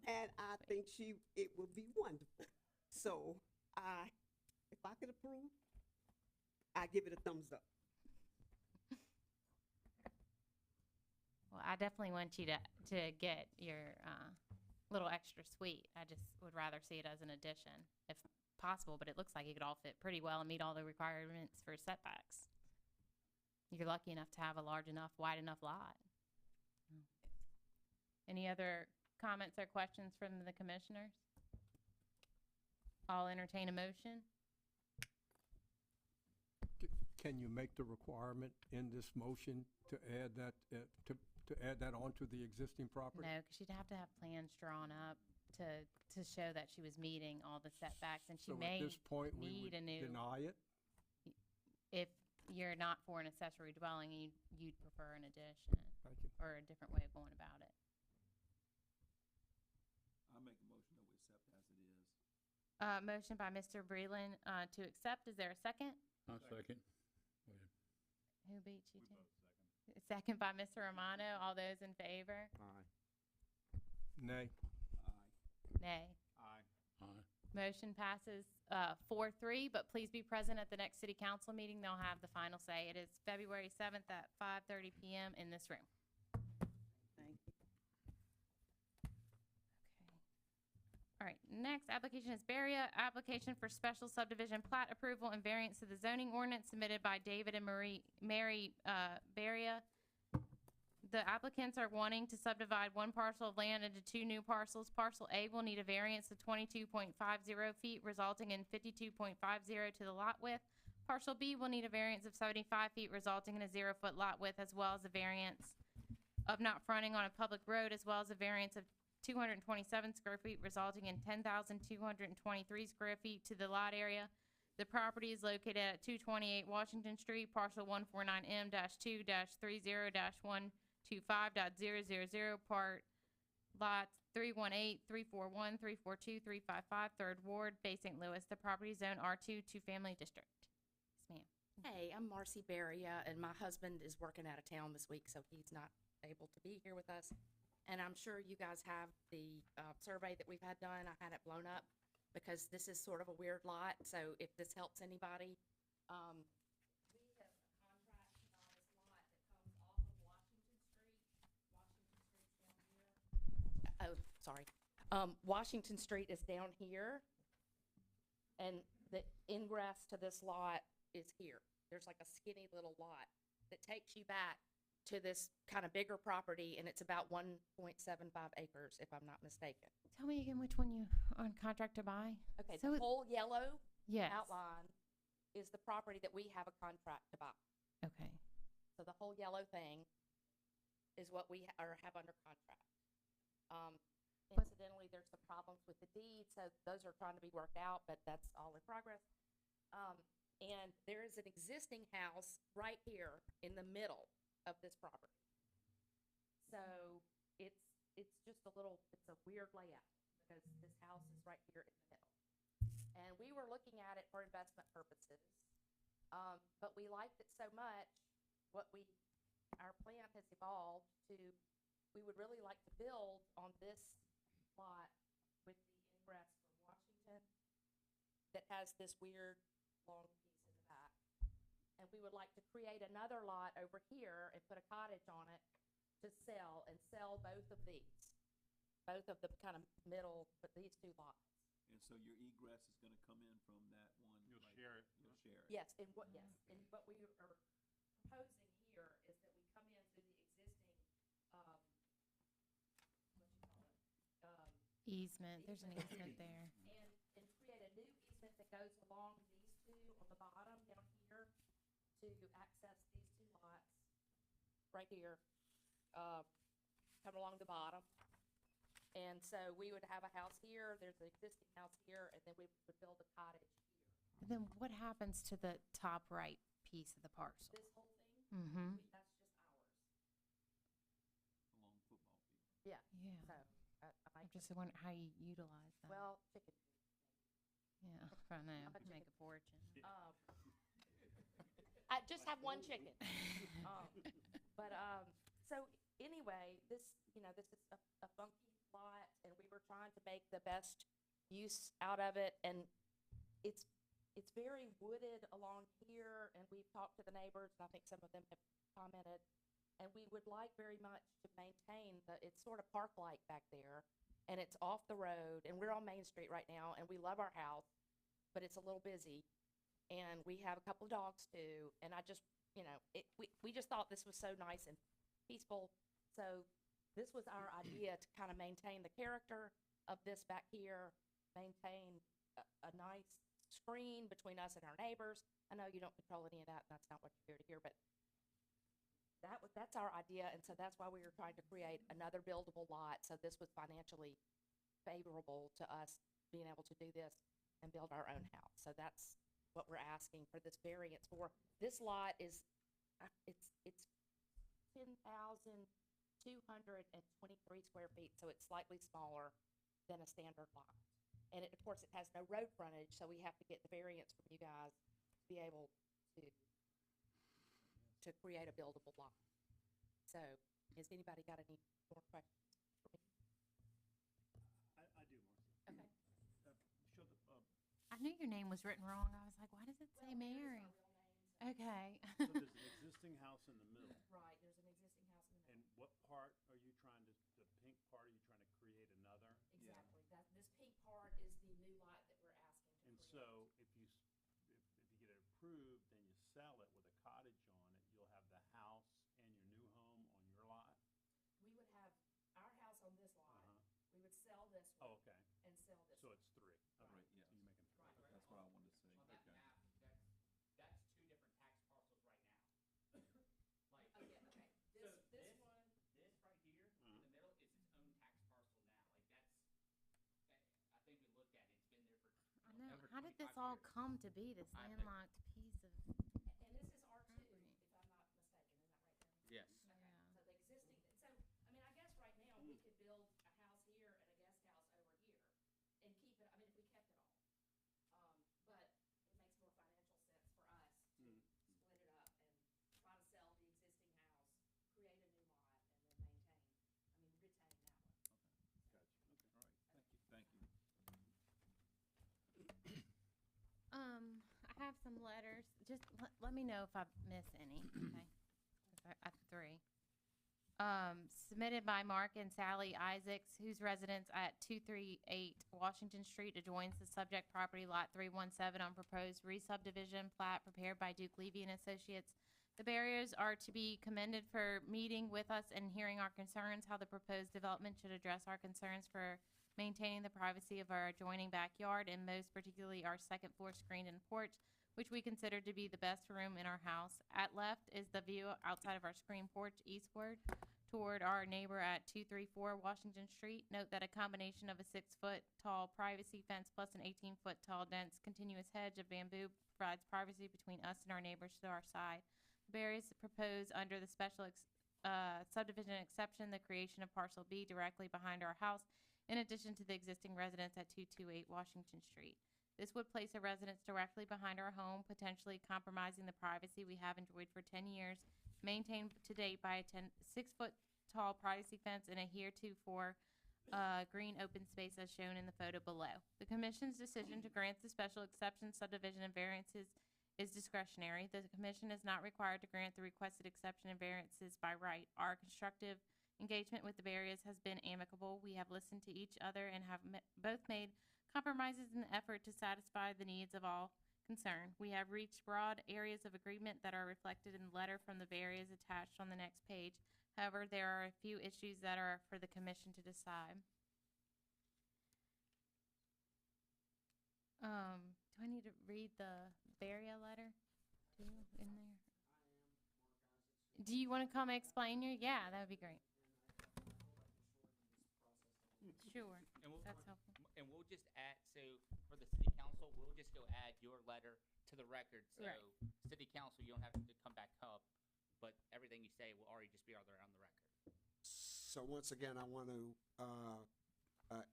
and I think it will be wonderful. So, if I could approve, I give it a thumbs up. Well, I definitely want you to get your little extra suite. I just would rather see it as an addition, if possible, but it looks like it could all fit pretty well and meet all the requirements for setbacks. You're lucky enough to have a large enough, wide enough lot. Any other comments or questions from the commissioners? I'll entertain a motion. Can you make the requirement in this motion to add that, to add that onto the existing property? No, because she'd have to have plans drawn up to show that she was meeting all the setbacks, and she So may at this point, we need would a new. deny it? If you're not for an accessory dwelling, you'd prefer an addition Thank you. or a different way of going about it. I make a motion that we accept as it is. Motion by Mr. Breland to accept. Is there a second? I'll second. Go ahead. Who beat you to? Second by Mr. Romano. All those in favor? Aye. Nay. Aye. Nay. Aye. Aye. Motion passes 4-3, but please be present at the next city council meeting. They'll have the final say. It is February 7th at 5:30 PM in this room. Thank you. All right, next application is Baria, application for special subdivision plat approval and variance to the zoning ordinance submitted by David and Mary Baria. The applicants are wanting to subdivide one parcel of land into 2 new parcels. Parcel A will need a variance of 22.50 feet, resulting in 52.50 to the lot width. Parcel B will need a variance of 75 feet, resulting in a 0-foot lot width, as well as a variance of not fronting on a public road, as well as a variance of 227 square feet, resulting in 10,223 square feet to the lot area. The property is located at 228 Washington Street, parcel 149M-2-30-125.000, part lots 318, 341, 342, 355, 3rd Ward, Bay St. Louis. The property zone R2, two-family district. Yes, ma'am. Hey, I'm Marcy Baria, and my husband is working out of town this week, so he's not able to be here with us. And I'm sure you guys have the survey that we've had done. I had it blown up because this is sort of a weird lot, so if this helps anybody. We have a contract to buy this lot that comes off of Washington Street. Oh, sorry. Washington Street is down here, and the ingress to this lot is here. There's like a skinny little lot that takes you back to this kind of bigger property, and it's about 1.75 acres, if I'm not mistaken. Tell me again which one you are on contract to buy. Okay, So the whole yellow Yes. outline is the property that we have a contract to buy. Okay. So the whole yellow thing is what we have under contract. Incidentally, there's some problems with the deed, so those are trying to be worked out, but that's all in progress. And there is an existing house right here in the middle of this property. So it's just a weird layout because this house is right here in the middle. And we were looking at it for investment purposes, but we liked it so much, our plan has evolved to, we would really like to build on this lot with the ingress from Washington that has this weird long piece in the back. And we would like to create another lot over here and put a cottage on it to sell both of these. Both of the kind of middle, but these two lots. And so your egress is gonna come in from that one? You'll share it. You'll share it. Yes, and what we are proposing here is that we come in through the existing, Easement. There's an easement there. and create a new easement that goes along these two on the bottom down here to access these two lots right here, come along the bottom. And so we would have a house here, there's an existing house here, and then we would build a cottage here. And then what happens to the top right piece of the parcel? This whole thing, Mm-hmm. that's just ours. Along football field. Yeah. Yeah. So, I'm just wondering how you utilize that. well, chicken. Yeah, I know. I'm a Make a fortune. I just have one chicken. So anyway, this is a funky lot, and we were trying to make the best use out of it, and it's very wooded along here, and we've talked to the neighbors, and I think some of them have commented, and we would like very much to maintain it's sort of park-like back there, and it's off the road, and we're on Main Street right now, and we love our house, but it's a little busy, and we have a couple of dogs too, and I just, we just thought this was so nice and peaceful, so this was our idea to kind of maintain the character of this back here, maintain a nice screen between us and our neighbors. I know you don't control any of that, and that's not what you're here to hear, but that's our idea, and so that's why we were trying to create another buildable lot, so this was financially favorable to us being able to do this and build our own house. So that's what we're asking for this variance for. This lot is, it's 10,223 square feet, so it's slightly smaller than a standard lot. And of course, it has no road frontage, so we have to get the variance from you guys to be able to create a buildable lot. So, has anybody got any more questions for me? I do, Marcy. Okay. Show the, I knew your name was written wrong. I was like, why does it say Mary? Okay. so there's an existing house in the middle. Right, there's an existing house in the middle. And what part are you trying to, the pink part, are you trying to create another? Exactly. This pink part is the new lot that we're asking to And create. so if you get it approved, then you sell it with a cottage on it, you'll have the house and your new home on your lot? We would have our house on this lot. We would sell this Oh, one okay. and sell this So one. it's three. Right, Okay. yes. So you're making three. Right. That's what I wanted to see. On that Okay. map, that's two different tax parcels right now. Like, Oh, yeah, okay. so This one, this right here, in the middle, is its own tax parcel now. Like, I think we looked at it, it's been there for I know. over How did this 25 all years. come to be, this I- landlocked piece of? and this is R2, if I'm not mistaken, isn't that right, Jeremy? Yes. Okay, so the existing, so, I mean, I guess right now, we could build a house here and a letters. Just let me know if I miss any, okay? 'Cause I have 3. Submitted by Mark and Sally Isaacs, whose residence at 238 Washington Street adjoins the subject property lot 317 on proposed re-subdivision plat prepared by Duke Levy and Associates. The Barrios are to be commended for meeting with us and hearing our concerns, how the proposed development should address our concerns for maintaining the privacy of our adjoining backyard, and most particularly our second floor screened-in porch, which we consider to be the best room in our house. At left is the view outside of our screen porch eastward toward our neighbor at 234 Washington Street. Note that a combination of a 6-foot tall privacy fence plus an 18-foot tall dense continuous hedge of bamboo provides privacy between us and our neighbors to our side. The Barrios propose under the special subdivision exception the creation of parcel B directly behind our house, in addition to the existing residence at 228 Washington Street. This would place a residence directly behind our home, potentially compromising the privacy we have enjoyed for 10 years, maintained to date by a 6-foot tall privacy fence and a heretofore green open space as shown in the photo below. The Commission's decision to grant the special exception, subdivision, and variances is discretionary. The Commission is not required to grant the requested exception and variances by right. Our constructive engagement with the Barrios has been amicable. We have listened to each other and have both made compromises in the effort to satisfy the needs of all concerned. We have reached broad areas of agreement that are reflected in the letter from the Barrios attached on the next page. However, there are a few issues that are for the Commission to decide. Do I need to read the Baria letter too in there? Do you want to come explain your? Yeah, that would be great. Sure, that's helpful. And we'll just add, so for the city council, we'll just go add your letter to the record. So Right. city council, you don't have to come back up, but everything you say will already just be on the record. So once again, I want to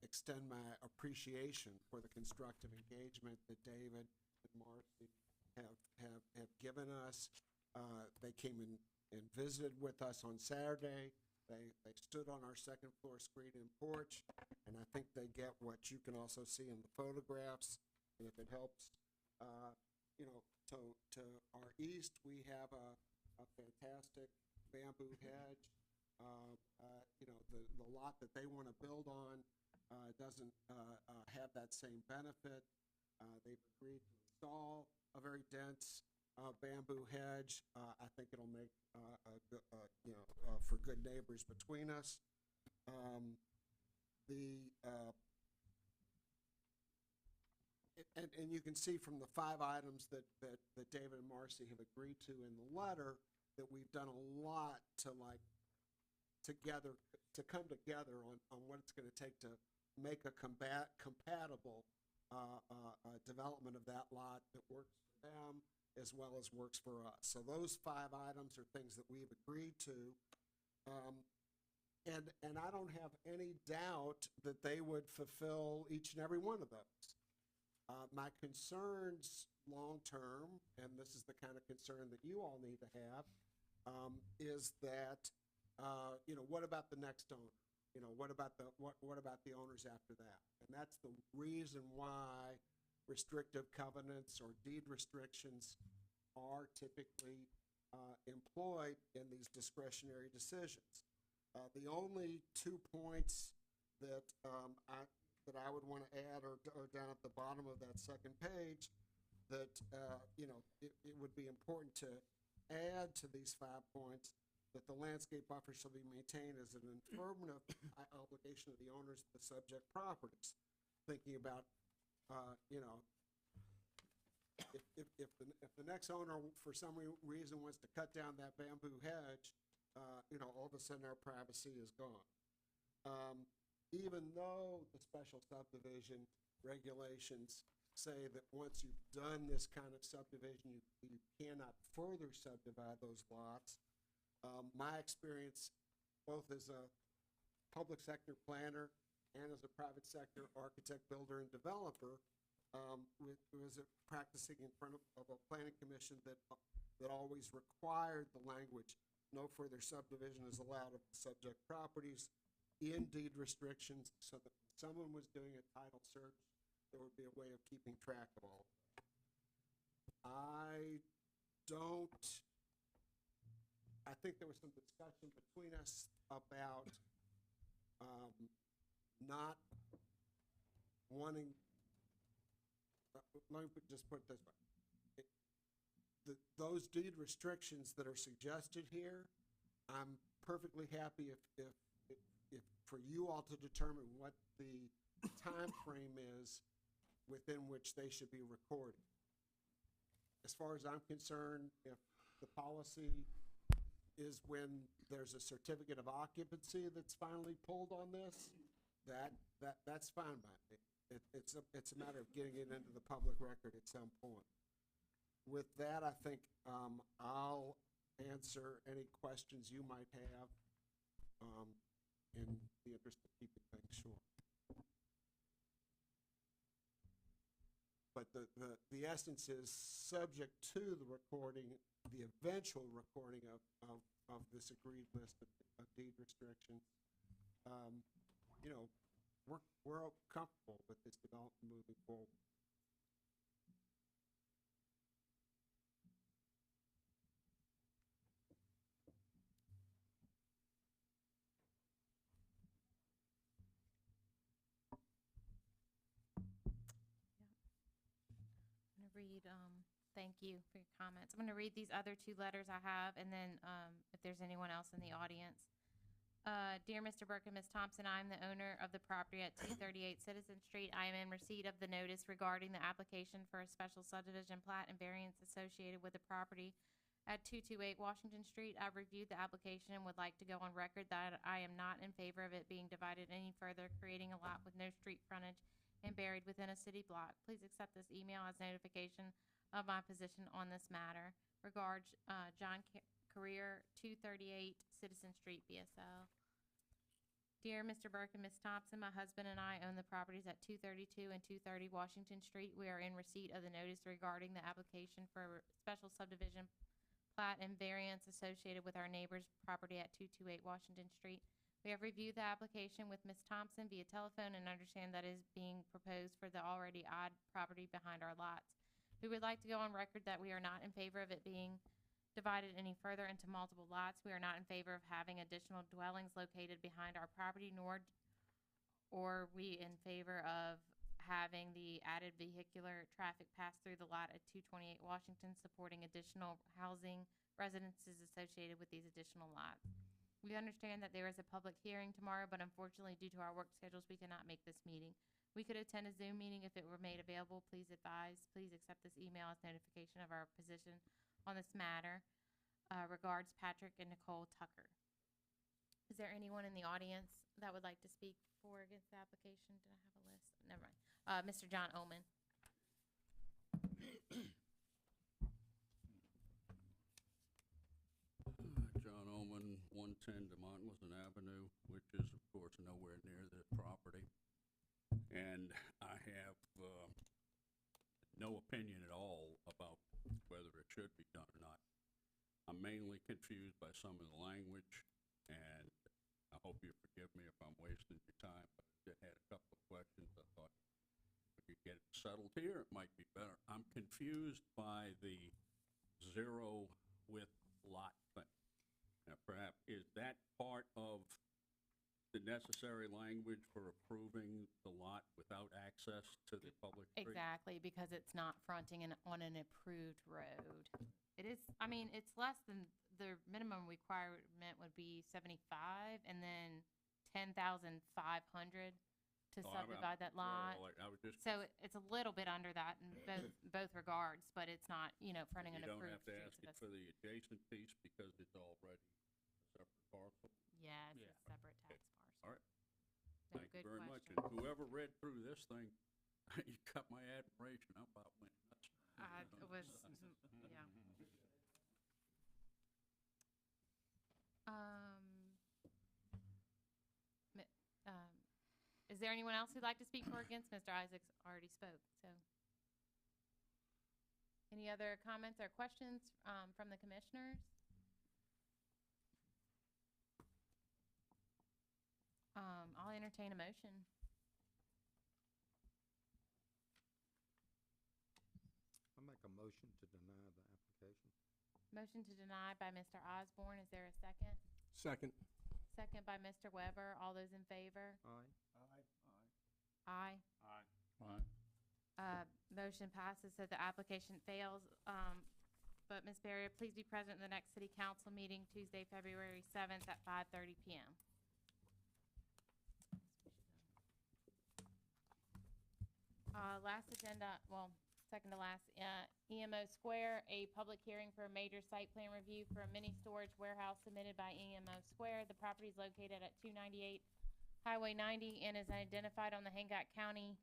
extend my appreciation for the constructive engagement that David and Marcy have given us. They came and visited with us on Saturday. They stood on our second floor screen-in porch, and I think they get what you can also see in the photographs. And if it helps, to our east, we have a fantastic bamboo hedge. The lot that they want to build on doesn't have that same benefit. They've agreed to install a very dense bamboo hedge. I think it'll make for good neighbors between us. And you can see from the 5 items that David and Marcy have agreed to in the letter that we've done a lot to come together on what it's going to take to make a compatible development of that lot that works for them as well as works for us. So those 5 items are things that we've agreed to. And I don't have any doubt that they would fulfill each and every one of those. My concerns long-term, and this is the kind of concern that you all need to have, is that, what about the next owner? What about the owners after that? And that's the reason why restrictive covenants or deed restrictions are typically employed in these discretionary decisions. The only 2 points that I would want to add are down at the bottom of that second page, that it would be important to add to these 5 points that the landscape buffer shall be maintained as an affirmative obligation of the owners of the subject properties. Thinking about, if the next owner for some reason wants to cut down that bamboo hedge, all of a sudden our privacy is gone. Even though the special subdivision regulations say that once you've done this kind of subdivision, you cannot further subdivide those lots. My experience, both as a public sector planner and as a private sector architect, builder, and developer, was practicing in front of a planning commission that always required the language, no further subdivision is allowed of the subject properties in deed restrictions, so that when someone was doing a title search, there would be a way of keeping track of all of that. I don't, I think there was some discussion between us about not wanting, let me just put it this way. Those deed restrictions that are suggested here, I'm perfectly happy if for you all to determine what the time frame is within which they should be recorded. As far as I'm concerned, if the policy is when there's a certificate of occupancy that's finally pulled on this, that's fine by me. It's a matter of getting it into the public record at some point. With that, I think I'll answer any questions you might have in the interest of keeping things short. But the essence is subject to the recording, the eventual recording of this agreed list of deed restrictions. You know, we're comfortable with this development moving forward. Thank you for your comments. I'm gonna read these other two letters I have, and then, if there's anyone else in the audience. Dear Mr. Burke and Ms. Thompson, I am the owner of the property at 238 Citizen Street. I am in receipt of the notice regarding the application for a special subdivision plat and variance associated with the property at 228 Washington Street. I've reviewed the application and would like to go on record that I am not in favor of it being divided any further, creating a lot with no street frontage and buried within a city block. Please accept this email as notification of my position on this matter. Regards, John Career, 238 Citizen Street, BSL. Dear Mr. Burke and Ms. Thompson, my husband and I own the properties at 232 and 230 Washington Street. We are in receipt of the notice regarding the application for a special subdivision plat and variance associated with our neighbor's property at 228 Washington Street. We have reviewed the application with Ms. Thompson via telephone and understand that is being proposed for the already odd property behind our lots. We would like to go on record that we are not in favor of it being divided any further into multiple lots. We are not in favor of having additional dwellings located behind our property, nor are we in favor of having the added vehicular traffic pass through the lot at 228 Washington, supporting additional housing residences associated with these additional lots. We understand that there is a public hearing tomorrow, but unfortunately, due to our work schedules, we cannot make this meeting. We could attend a Zoom meeting if it were made available. Please advise. Please accept this email as notification of our position on this matter. Regards, Patrick and Nicole Tucker. Is there anyone in the audience that would like to speak for or against the application? Did I have a list? Never mind. Mr. John Oman. John Oman, 110 DeMontwilson Avenue, which is, of course, nowhere near the property. And I have no opinion at all about whether it should be done or not. I'm mainly confused by some of the language, and I hope you forgive me if I'm wasting your time, but I had a couple of questions. I thought if we could get it settled here, it might be better. I'm confused by the zero width lot thing. Now, perhaps, is that part of the necessary language for approving the lot without access to the public street? Exactly, because it's not fronting on an approved road. It is, I mean, it's less than, the minimum requirement would be 75 and then 10,500 to subdivide that lot. I was just, So it's a little bit under that in both regards, but it's not, fronting an you don't approved have to street. ask it for the adjacent piece because it's already a separate parcel? Yeah, it's a separate tax parcel. All right. No, Thank you good very much. question. And whoever read through this thing, you got my admiration. I about went nuts. It was, yeah. Is there anyone else who'd like to speak for or against? Mr. Isaacs already spoke, so. Any other comments or questions from the commissioners? I'll entertain a motion. I make a motion to deny the application. Motion to deny by Mr. Osborne. Is there a second? Second. Second by Mr. Weber. All those in favor? Aye. Aye. Aye. Motion passes, so the application fails. But Ms. Baria, please be present in the next city council meeting Tuesday, February 7th at 5:30 PM. Last agenda, well, second to last, Emo Square, a public hearing for a major site plan review for a mini storage warehouse submitted by Emo Square. The property is located at 298 Highway 90 and is identified on the Hancock County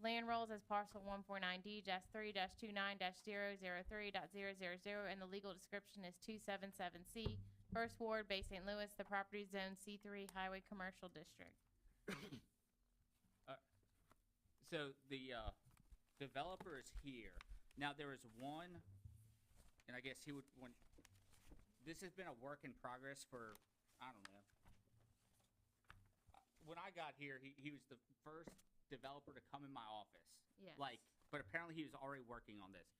land rolls as parcel 149D-3-29-003.000, and the legal description is 277C, First Ward, Bay St. Louis. The property is zone C3 Highway Commercial District. So the developer is here. Now, there is one, and I guess he would, this has been a work in progress for, I don't know. When I got here, he was the first developer to come in my office. Yes. But apparently he was already working on this.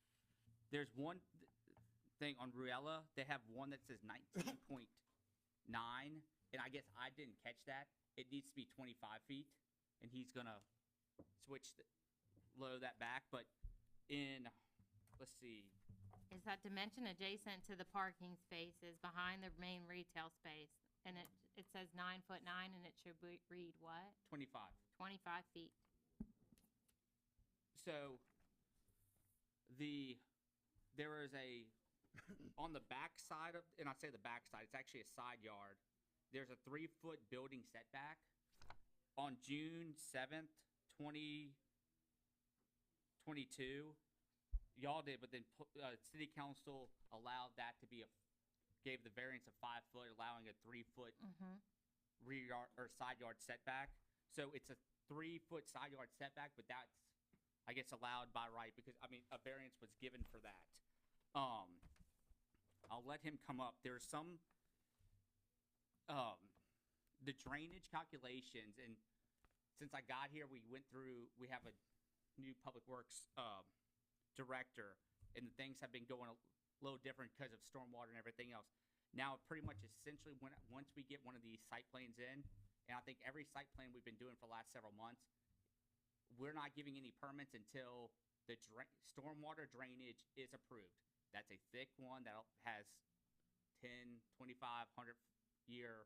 There's one thing on Ruella, they have one that says 19.9, and I guess I didn't catch that. It needs to be 25 feet, and he's gonna load that back, but let's see. Is that dimension adjacent to the parking spaces behind the main retail space? And it says 9'9", and it should read what? 25. 25 feet. So there is on the back side of, and I say the back side, it's actually a side yard. There's a 3-foot building setback. On June 7th, 2022, y'all did, but then city council allowed that to be gave the variance of 5 foot, allowing a 3-foot rear yard or side yard setback. So it's a 3-foot side yard setback, but that's, I guess, allowed by right because, I mean, a variance was given for that. I'll let him come up. There's some, the drainage calculations, and since I got here, we have a new public works director, and the things have been going a little different because of stormwater and everything else. Now, pretty much essentially, once we get one of these site plans in, and I think every site plan we've been doing for the last several months, we're not giving any permits until the stormwater drainage is approved. That's a thick one that has 10, 25, 100-year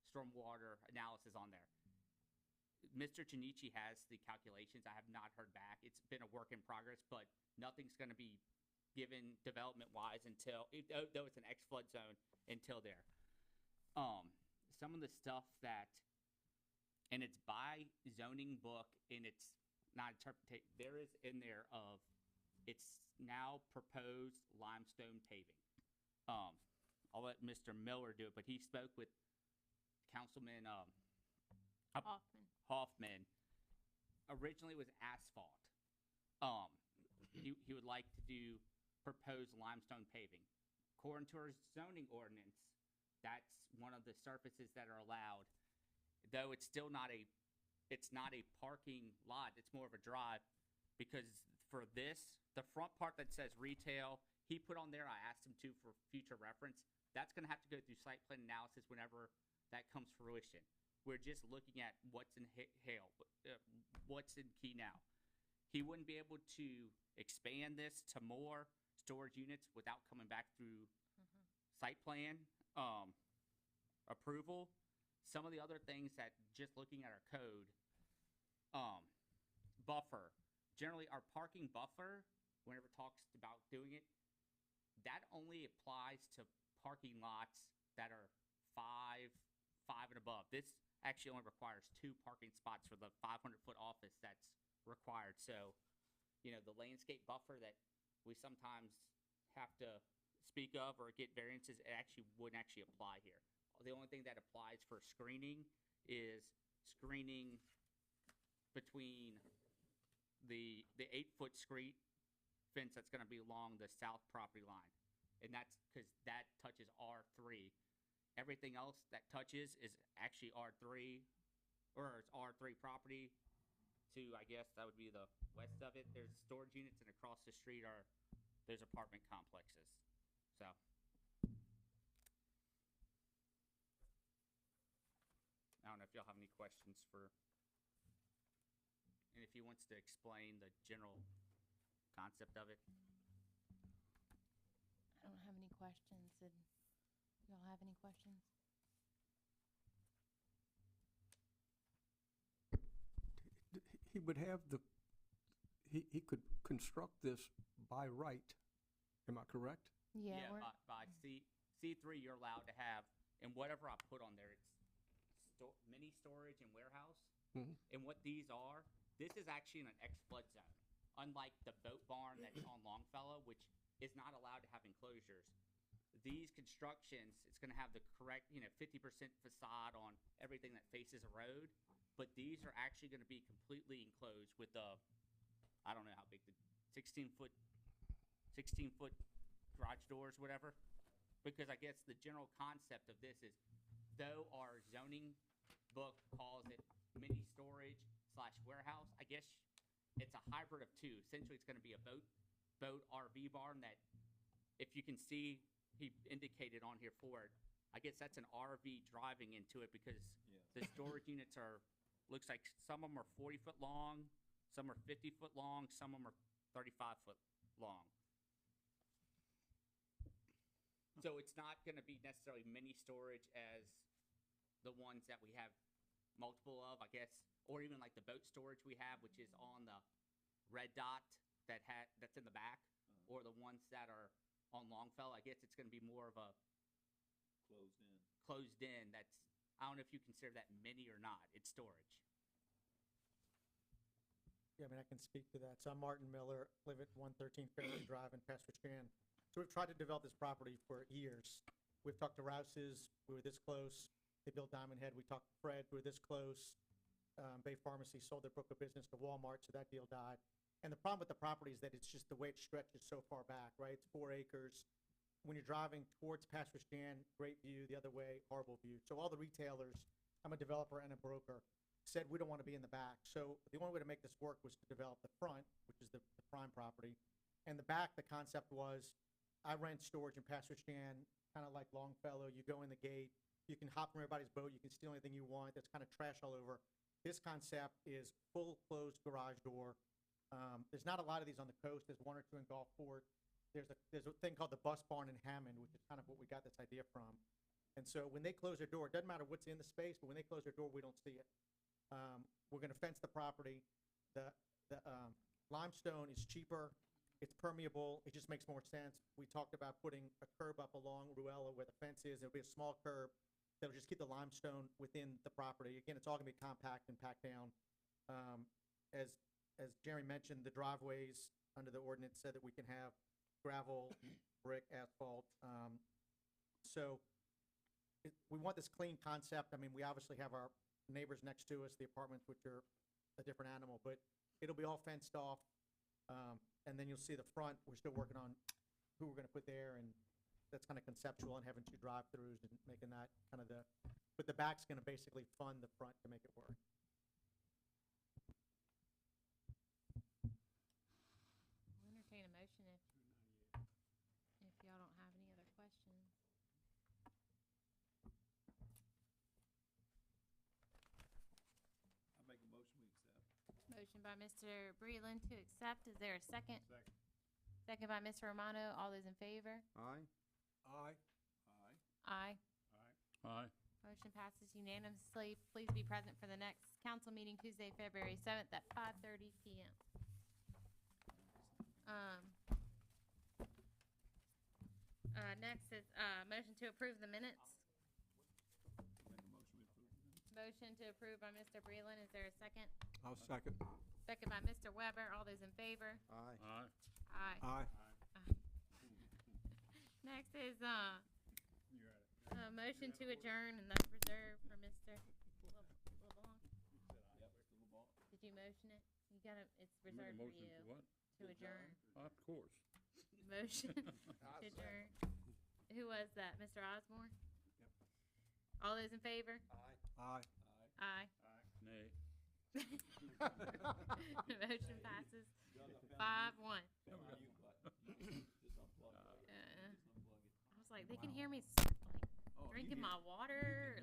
stormwater analysis on there. Mr. Chinichi has the calculations. I have not heard back. It's been a work in progress, but nothing's going to be given development-wise until, though it's an X-flood zone, until there. Some of the stuff that, and it's by zoning book, and it's not interpretation, there is in there of, it's now proposed limestone paving. I'll let Mr. Miller do it, but he spoke with Councilman Hoffman. Originally it was asphalt. He would like to do proposed limestone paving. According to our zoning ordinance, that's one of the surfaces that are allowed. Though it's still not a parking lot, it's more of a drive, because for this, the front part that says retail, he put on there, I asked him to for future reference, that's gonna have to go through site plan analysis whenever that comes fruition. We're just looking at what's in what's in key now. He wouldn't be able to expand this to more storage units without coming back through site plan approval. Some of the other things that, just looking at our code, buffer. Generally, our parking buffer, whenever it talks about doing it, that only applies to parking lots that are five and above. This actually only requires 2 parking spots for the 500-foot office that's required. So, the landscape buffer that we sometimes have to speak of or get variances, it actually wouldn't actually apply here. The only thing that applies for screening is screening between the 8-foot street fence that's going to be along the south property line. And that's because that touches R3. Everything else that touches is actually R3, or it's R3 property. to, I guess that would be the west of it, there's storage units, and across the street there's apartment complexes. So, I don't know if y'all have any questions and if he wants to explain the general concept of it. I don't have any questions. Did y'all have any questions? He would have he could construct this by right, am I correct? Yeah. By C3, you're allowed to have, and whatever I put on there, it's mini storage and warehouse. Mhm. And what these are, this is actually in an X-flood zone. Unlike the boat barn that's on Longfellow, which is not allowed to have enclosures. These constructions, it's gonna have the correct, 50% facade on everything that faces a road, but these are actually gonna be completely enclosed with I don't know how big, the 16-foot garage doors, whatever. Because I guess the general concept of this is, though our zoning book calls it mini storage / warehouse, I guess it's a hybrid of two. Essentially, it's gonna be a boat RV barn that, if you can see, he indicated on here for it, I guess that's an RV driving into it, because the storage units looks like some of them are 40-foot long, some are 50-foot long, some of them are 35-foot long. So it's not gonna be necessarily mini storage as the ones that we have multiple of, I guess, or even like the boat storage we have, which is on the red dot that's in the back, or the ones that are on Longfellow. I guess it's gonna be more of a closed in. I don't know if you consider that mini or not. It's storage. Yeah, I mean, I can speak to that. So I'm Martin Miller, live at 113 Fairway Drive in Pastor Strand. So we've tried to develop this property for years. We've talked to Rouse's, we were this close. They built Diamond Head. We talked to Fred, we were this close. Bay Pharmacy sold their book of business to Walmart, so that deal died. And the problem with the property is that it's just the way it stretches so far back, right? It's 4 acres. When you're driving towards Pastor Strand, great view. The other way, horrible view. So all the retailers, I'm a developer and a broker, said we don't want to be in the back. So the only way to make this work was to develop the front, which is the prime property. And the back, the concept was, I rent storage in Pastor Strand, kind of like Longfellow. You go in the gate, you can hop from everybody's boat, you can steal anything you want. There's kind of trash all over. This concept is full closed garage door. There's not a lot of these on the coast. There's 1 or 2 in Gulfport. There's a thing called the Bus Barn in Hammond, which is kind of what we got this idea from. And so when they close their door, it doesn't matter what's in the space, but when they close their door, we don't see it. We're gonna fence the property. The limestone is cheaper. It's permeable. It just makes more sense. We talked about putting a curb up along Ruella where the fence is. It'll be a small curb that'll just keep the limestone within the property. Again, it's all gonna be compact and packed down. As Jerry mentioned, the driveways under the ordinance said that we can have gravel, brick, asphalt. We want this clean concept. I mean, we obviously have our neighbors next to us, the apartments, which are a different animal, but it'll be all fenced off. And then you'll see the front. We're still working on who we're gonna put there, and that's kind of conceptual, and having 2 drive-throughs and making that kind of but the back's gonna basically fund the front to make it work. We'll entertain a motion if y'all don't have any other questions. I make a motion, we accept. Motion by Mr. Breland to accept. Is there a second? Second. Second by Mr. Romano. All those in favor? Aye. Aye. Aye. Aye. Motion passes unanimously. Please be present for the next council meeting Tuesday, February 7th at 5:30 PM. Next is motion to approve the minutes. Make a motion, we approve the minutes. Motion to approve by Mr. Breland. Is there a second? I'll second. Second by Mr. Weber. All those in favor? Aye. Aye. Aye. Aye. Next is You're at it. motion to adjourn, and that's reserved for Mr. LeBlanc. Yep, Mr. LeBlanc. Did you motion it? You gotta, it's You make a reserved for motion you to what? to adjourn. Of course. Motion to adjourn. Who was that? Mr. Osborne? All those in favor? Aye. Aye. Nay. Motion passes 5-1. I was like, they can hear me like drinking my water,